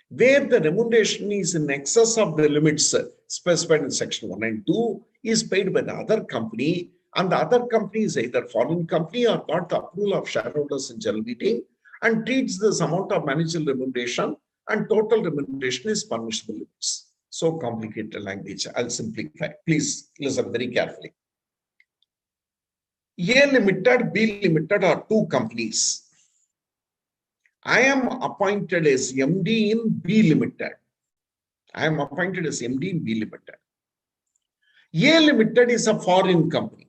Where the remuneration is in excess of the limits specified in section 1 and 2 is paid by the other company, and the other company is either foreign company or got the approval of shareholders in general meeting and treats this amount of managerial remuneration and total remuneration is permissible limits. So complicated language. I'll simplify. Please listen very carefully. A Limited, B Limited are 2 companies. I am appointed as MD in B Limited. I am appointed as MD in B Limited. A Limited is a foreign company.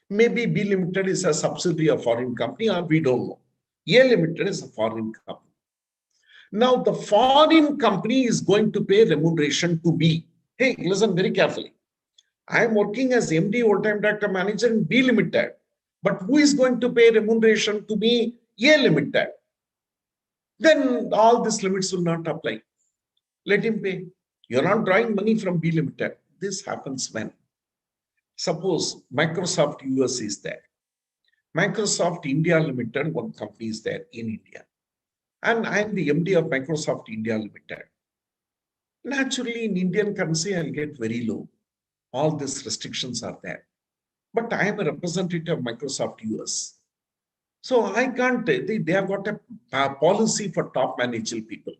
Maybe B Limited is a subsidiary of foreign company, or we don't know. A Limited is a foreign company. Now, the foreign company is going to pay remuneration to B. Hey, listen very carefully. I am working as MD, full-time director manager in B Limited. But who is going to pay remuneration to me? A Limited. Then all these limits will not apply. Let him pay. You're not drawing money from B Limited. This happens when? Suppose Microsoft US is there. Microsoft India Limited, one company is there in India. And I am the MD of Microsoft India Limited. Naturally, in Indian currency, I'll get very low. All these restrictions are there. But I am a representative of Microsoft US. So I can't, they have got a policy for top managerial people.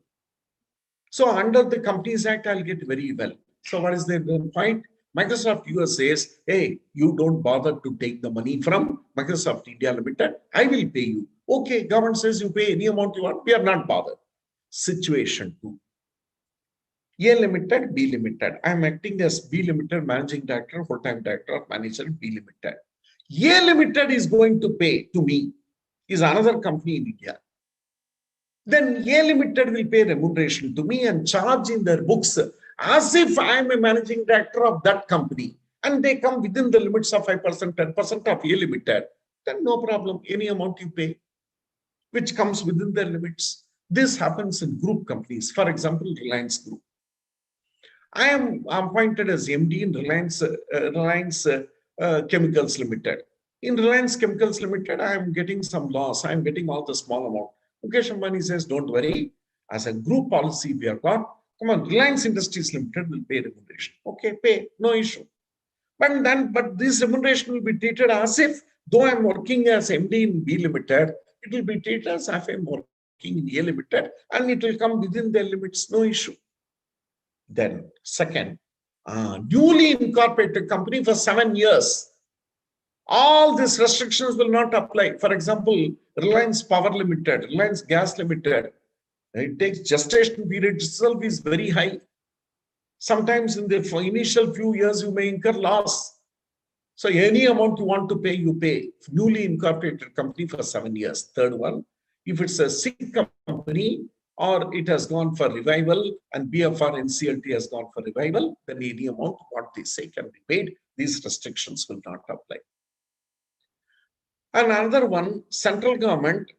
So under the Companies Act, I'll get very well. So what is the point? Microsoft US says, hey, you don't bother to take the money from Microsoft India Limited. I will pay you. Okay, government says you pay any amount you want. We are not bothered. Situation 2. A Limited, B Limited. I am acting as B Limited managing director, full-time director or manager B Limited. A Limited is going to pay to me, is another company in India. Then A Limited will pay remuneration to me and charge in their books as if I am a managing director of that company. And they come within the limits of 5%, 10% of A Limited. Then no problem, any amount you pay, which comes within their limits. This happens in group companies. For example, Reliance Group. I am appointed as MD in Reliance Chemicals Limited. In Reliance Chemicals Limited, I am getting some loss. I am getting all the small amount. Mukesh Ambani says, don't worry. As a group policy we have got, come on, Reliance Industries Limited will pay remuneration. Okay, pay, no issue. But this remuneration will be treated as if, though I'm working as MD in B Limited, it will be treated as if I'm working in A Limited, and it will come within their limits, no issue. Then second, newly incorporated company for 7 years. All these restrictions will not apply. For example, Reliance Power Limited, Reliance Gas Limited, it takes gestation period itself is very high. Sometimes in the initial few years, you may incur loss. So any amount you want to pay, you pay. Newly incorporated company for 7 years. Third one, if it's a sick company or it has gone for revival and BFR NCLT has gone for revival, then any amount what they say can be paid. These restrictions will not apply. And another one, central government.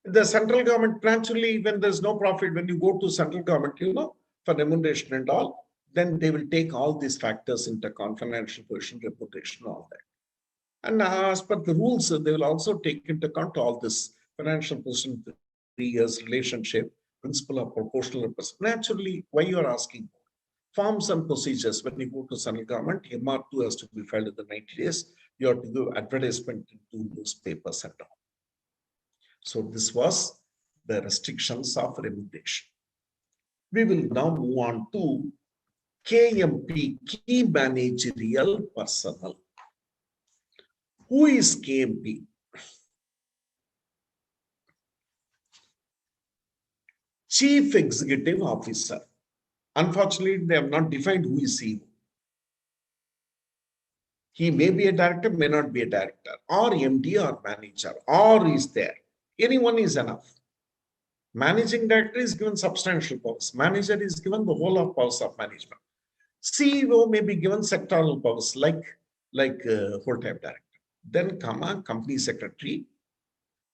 The central government naturally, when there's no profit, when you go to central government, for remuneration and all, then they will take all these factors into account, financial position, reputation, all that. And as per the rules, they will also take into account all this financial position, 3 years relationship, principle of proportional representation. Naturally, why you are asking? Forms and procedures. When you go to central government, MR2 has to be filed in the 90 days. You have to give advertisement into newspapers and all. So this was the restrictions of remuneration. We will now move on to KMP, Key Managerial Personnel. Who is KMP? Chief Executive Officer. Unfortunately, they have not defined who is CEO. He may be a director, may not be a director, or MD or manager, or is there. Anyone is enough. Managing director is given substantial powers. Manager is given the whole of powers of management. CEO may be given sectoral powers like whole-time director. Then company secretary,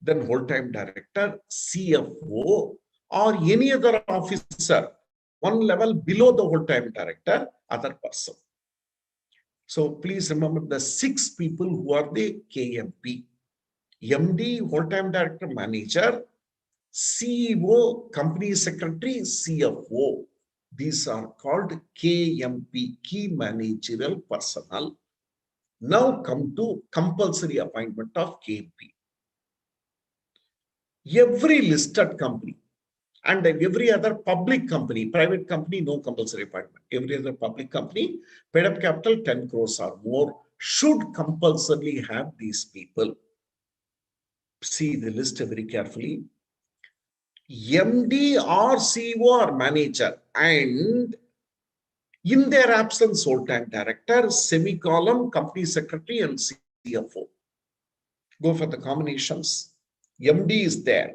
then whole-time director, CFO, or any other officer, one level below the whole-time director, other person. So please remember the 6 people who are the KMP. MD, whole-time director, manager, CEO, company secretary, CFO. These are called KMP, Key Managerial Personnel. Now come to compulsory appointment of KMP. Every listed company and every other public company, private company, no compulsory appointment. Every other public company, paid up capital 10 crores or more, should compulsorily have these people. See the list very carefully. MD or CEO or manager, and in their absence, whole-time director, semicolon, company secretary, and CFO. Go for the combinations. MD is there.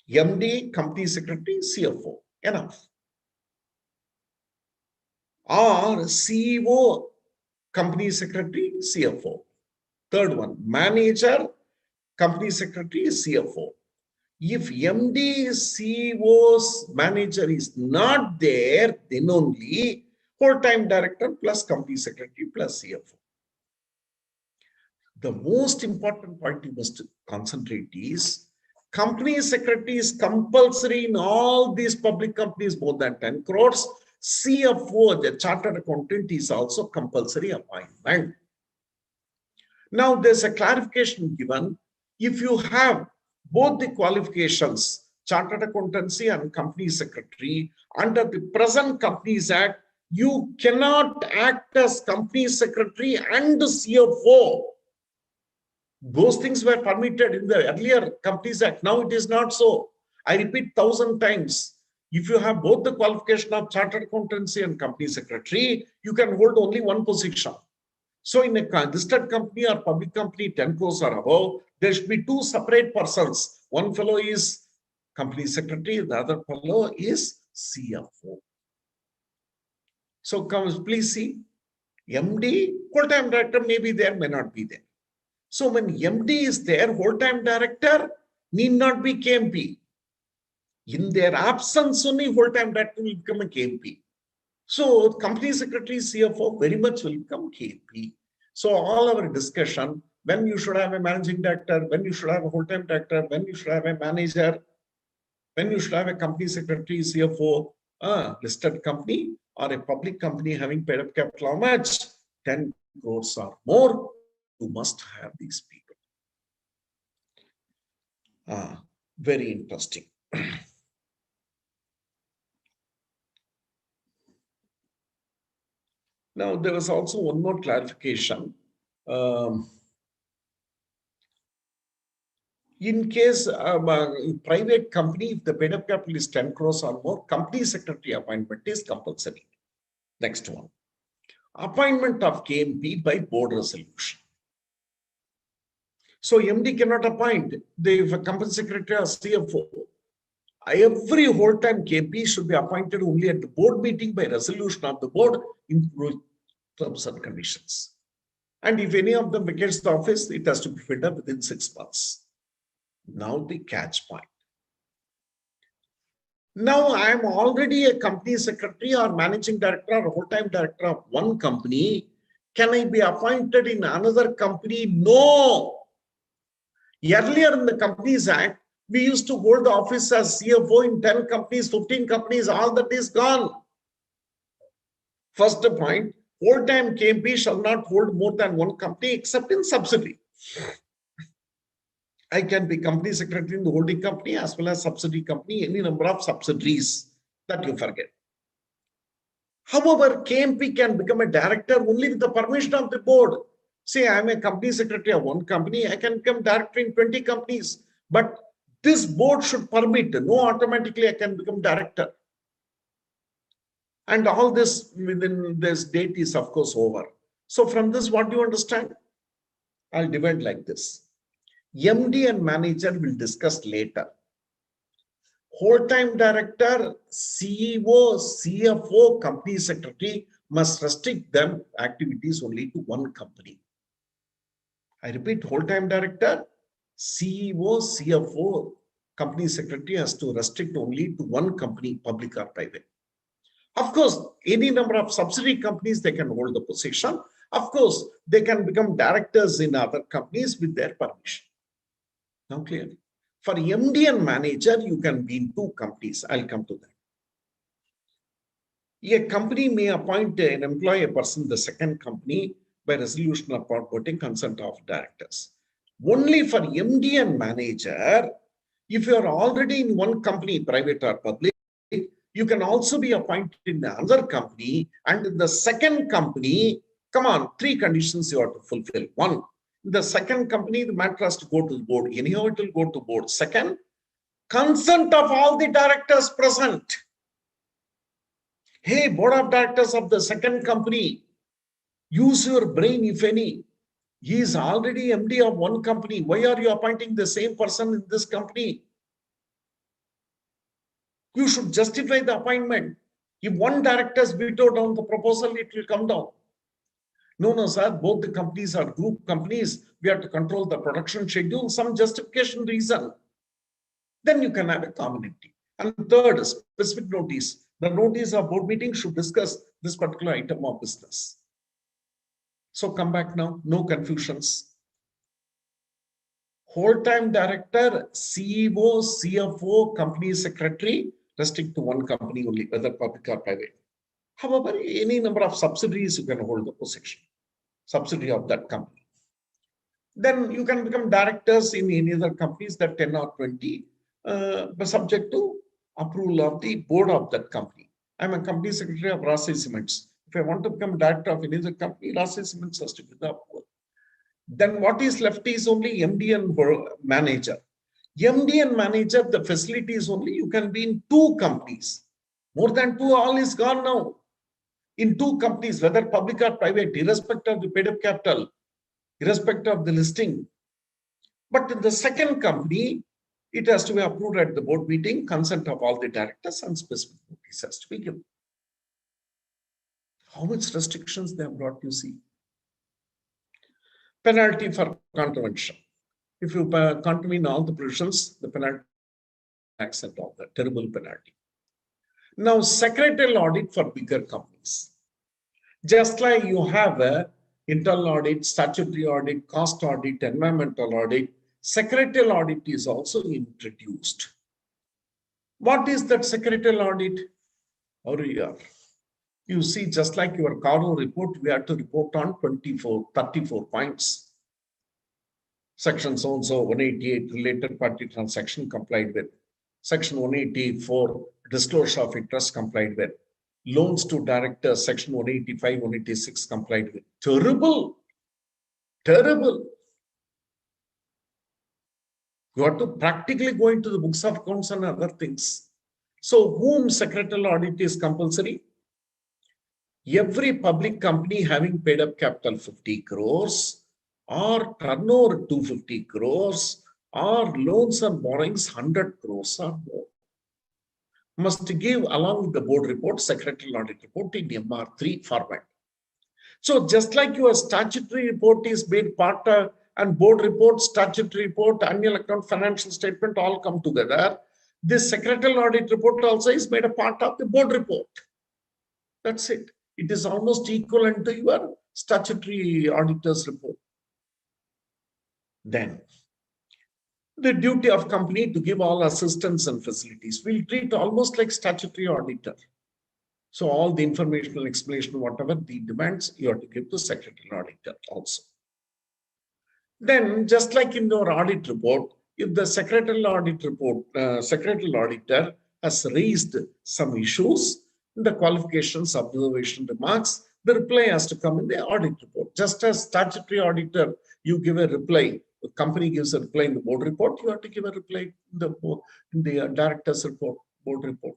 MD, company secretary, CFO. Enough. Or CEO, company secretary, CFO. Third one, manager, company secretary, CFO. If MD, CEO's manager is not there, then only whole-time director plus company secretary plus CFO. The most important point you must concentrate is company secretary is compulsory in all these public companies more than 10 crores. CFO, the chartered accountant, is also compulsory appointment. Now there's a clarification given. If you have both the qualifications, chartered accountancy and company secretary, under the present Companies Act, You cannot act as company secretary and CFO. Those things were permitted in the earlier Companies Act. Now it is not so. I repeat 1,000 times. If you have both the qualification of chartered accountancy and company secretary, you can hold only one position. So in a listed company or public company, 10 crores or above, there should be two separate persons. One fellow is company secretary, the other fellow is CFO. So please see, MD, whole-time director may be there, may not be there. So when MD is there, whole-time director need not be KMP. In their absence, only whole-time director will become a KMP. So company secretary, CFO very much will become KMP. So all our discussion, when you should have a managing director, when you should have a whole-time director, when you should have a manager, when you should have a company secretary, CFO, listed company or a public company having paid up capital how much? 10 crores or more, you must have these people. Very interesting. Now, there was also one more clarification. In case private company, if the paid up capital is 10 crores or more, company secretary appointment is compulsory. Next one. Appointment of KMP by board resolution. So MD cannot appoint the company secretary or CFO. Every whole-time KMP should be appointed only at the board meeting by resolution of the board in terms and conditions. And if any of them vacates the office, it has to be filled up within 6 months. Now the catch point. Now I am already a company secretary or managing director or whole-time director of one company. Can I be appointed in another company? No. Earlier in the Companies Act, we used to hold the office as CFO in 10 companies, 15 companies, all that is gone. First point, whole-time KMP shall not hold more than one company except in subsidiary. I can be company secretary in the holding company as well as subsidiary company, any number of subsidiaries that you forget. However, KMP can become a director only with the permission of the board. Say I am a company secretary of one company, I can become director in 20 companies, but this board should permit, no automatically I can become director. And all this within this date is of course over. So from this, what do you understand? I'll divide like this. MD and manager will discuss later. Whole-time director, CEO, CFO, company secretary must restrict them activities only to one company. I repeat, whole-time director, CEO, CFO, company secretary has to restrict only to one company, public or private. Of course, any number of subsidiary companies, they can hold the position. Of course, they can become directors in other companies with their permission. Now clear. For MD and manager, you can be in two companies. I'll come to that. A company may appoint and employ a person in the second company by resolution of board voting consent of directors. Only for MD and manager, if you are already in one company, private or public, you can also be appointed in another company, and in the second company, come on, 3 conditions you have to fulfill. 1, the second company, the matter has to go to the board. Anyhow, it will go to board. Second, consent of all the directors present. Hey, board of directors of the second company, use your brain, if any. He is already MD of one company. Why are you appointing the same person in this company? You should justify the appointment. If one director has vetoed down the proposal, it will come down. No, sir, both the companies are group companies. We have to control the production schedule, some justification reason. Then you can have a commonality. And third, specific notice. The notice of board meeting should discuss this particular item of business. So come back now, no confusions. Whole-time director, CEO, CFO, company secretary, restrict to one company only, whether public or private. However, any number of subsidiaries you can hold the position, subsidiary of that company. Then you can become directors in any other companies that 10 or 20, but subject to approval of the board of that company. I'm a company secretary of Rajasthan Cements. If I want to become director of any other company, Rajasthan Cements has to give the approval. Then what is left is only MD and manager. MD and manager, the facility is only you can be in 2 companies. More than 2, all is gone now. In 2 companies, whether public or private, irrespective of the paid up capital, irrespective of the listing. But in the second company, it has to be approved at the board meeting, consent of all the directors, and specific notice has to be given. How much restrictions they have brought, you see. Penalty for contravention. If you contravene all the provisions, the penalty accept all the terrible penalty. Now, secretarial audit for bigger companies. Just like you have a internal audit, statutory audit, cost audit, environmental audit, secretarial audit is also introduced. What is that secretarial audit? You see, just like your Caro report, we have to report on 34 points. Section so-and-so 188 related party transaction complied with. Section 184 disclosure of interest complied with. Loans to directors, section 185, 186 complied with. Terrible. Terrible. You have to practically go into the books of accounts and other things. So whom secretarial audit is compulsory? Every public company having paid up capital 50 crores or turnover 250 crores or loans and borrowings 100 crores or more must give along with the board report, secretarial audit report in MR3 format. So just like your statutory report is made part and board report, statutory report, annual account, financial statement all come together, this secretarial audit report also is made a part of the board report. That's it. It is almost equivalent to your statutory auditor's report. Then, the duty of company to give all assistance and facilities. We'll treat almost like statutory auditor. So all the informational explanation, whatever the demands, you have to give to secretarial auditor also. Then, just like in your audit report, if the secretarial audit report, secretarial auditor has raised some issues, the qualifications, observation, remarks, the reply has to come in the audit report. Just as statutory auditor, you give a reply, the company gives a reply in the board report, you have to give a reply in the director's report, board report.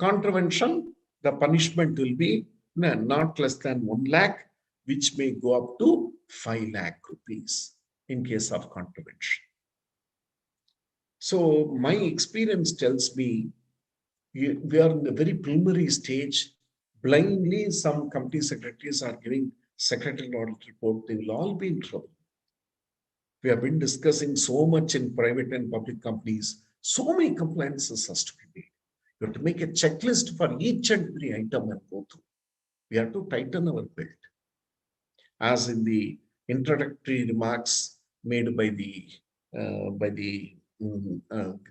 Contravention, the punishment will be not less than 1 lakh, which may go up to 5 lakh rupees in case of contravention. So my experience tells me we are in the very preliminary stage. Blindly, some company secretaries are giving secretarial audit report. They will all be in trouble. We have been discussing so much in private and public companies. So many compliances has to be made. You have to make a checklist for each and every item and go through. We have to tighten our belt. As in the introductory remarks made by the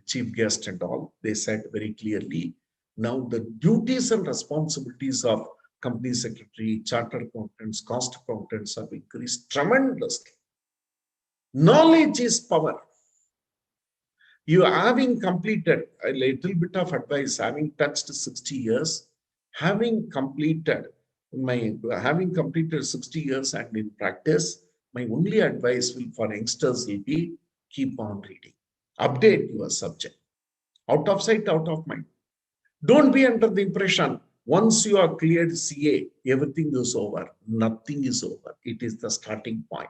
chief guest and all, they said very clearly, now the duties and responsibilities of company secretary, chartered accountants, cost accountants have increased tremendously. Knowledge is power. You having completed a little bit of advice, having touched 60 years, having completed 60 years and in practice, my only advice for youngsters will be keep on reading. Update your subject. Out of sight, out of mind. Don't be under the impression once you are cleared CA, everything is over. Nothing is over. It is the starting point.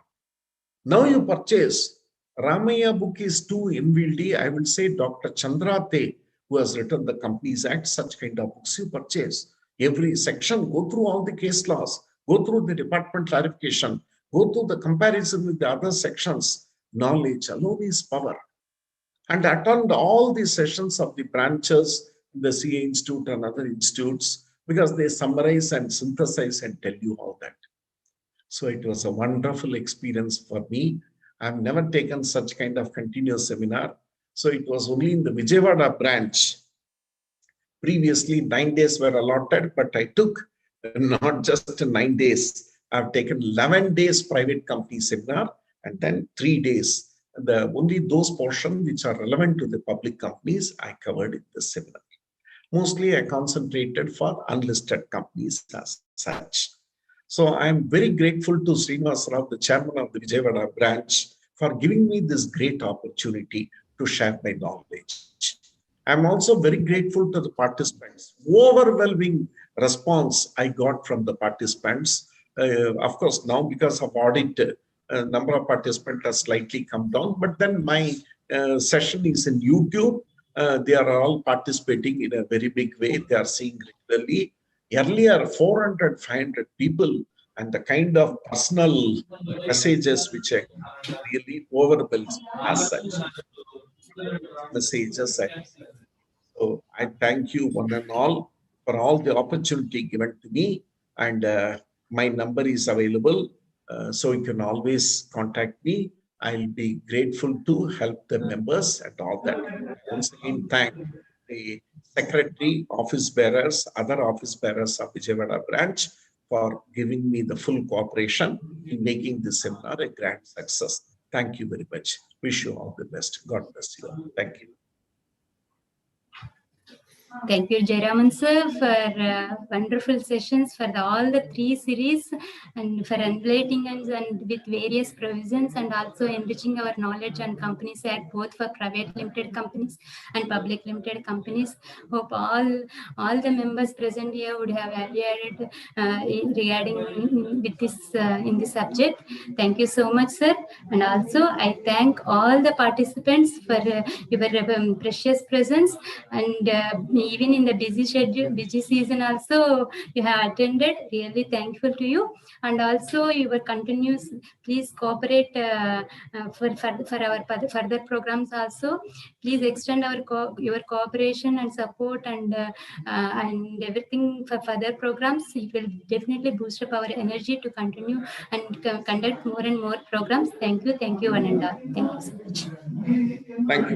Now you purchase. Ramaiah book is too unwieldy. I will say Dr. Chandra Te, who has written the Companies Act, such kind of books you purchase. Every section, go through all the case laws, go through the department clarification, go through the comparison with the other sections. Knowledge alone is power. And attend all the sessions of the branches, the CA Institute and other institutes, because they summarize and synthesize and tell you all that. So it was a wonderful experience for me. I've never taken such kind of continuous seminar. So it was only in the Vijayawada branch. Previously, 9 days were allotted, but I took not just 9 days. I've taken 11 days private company seminar and then 3 days. Only those portions which are relevant to the public companies I covered in the seminar. Mostly I concentrated for unlisted companies as such. So I'm very grateful to Srinivas Rao, the chairman of the Vijayawada branch, for giving me this great opportunity to share my knowledge. I'm also very grateful to the participants. Overwhelming response I got from the participants. Of course, now because of audit, number of participants has slightly come down, but then my session is in YouTube. They are all participating in a very big way. They are seeing regularly. Earlier, 400, 500 people, and the kind of personal messages which I really overwhelms as such. Messages. So I thank you one and all for all the opportunity given to me, and my number is available, so you can always contact me. I'll be grateful to help the members and all that. Once again, thank the secretary, office bearers, other office bearers of Vijayawada branch for giving me the full cooperation in making this seminar a grand success. Thank you very much. Wish you all the best. God bless you all. Thank you. Thank you, Jayaraman sir, for wonderful sessions for all the 3 series and for enlightening us and with various provisions and also enriching our knowledge on Companies Act, both for private limited companies and public limited companies. Hope all the members present here would have added regarding with this in this subject. Thank you so much, sir. And also I thank all the participants for your precious presence, and even in the busy schedule, busy season also you have attended. Really thankful to you, and also your continuous. Please cooperate for our further programs also. Please extend your cooperation and support and everything for further programs. It will definitely boost up our energy to continue and conduct more and more programs. Thank you, one and all. Thank you so much. Thank you.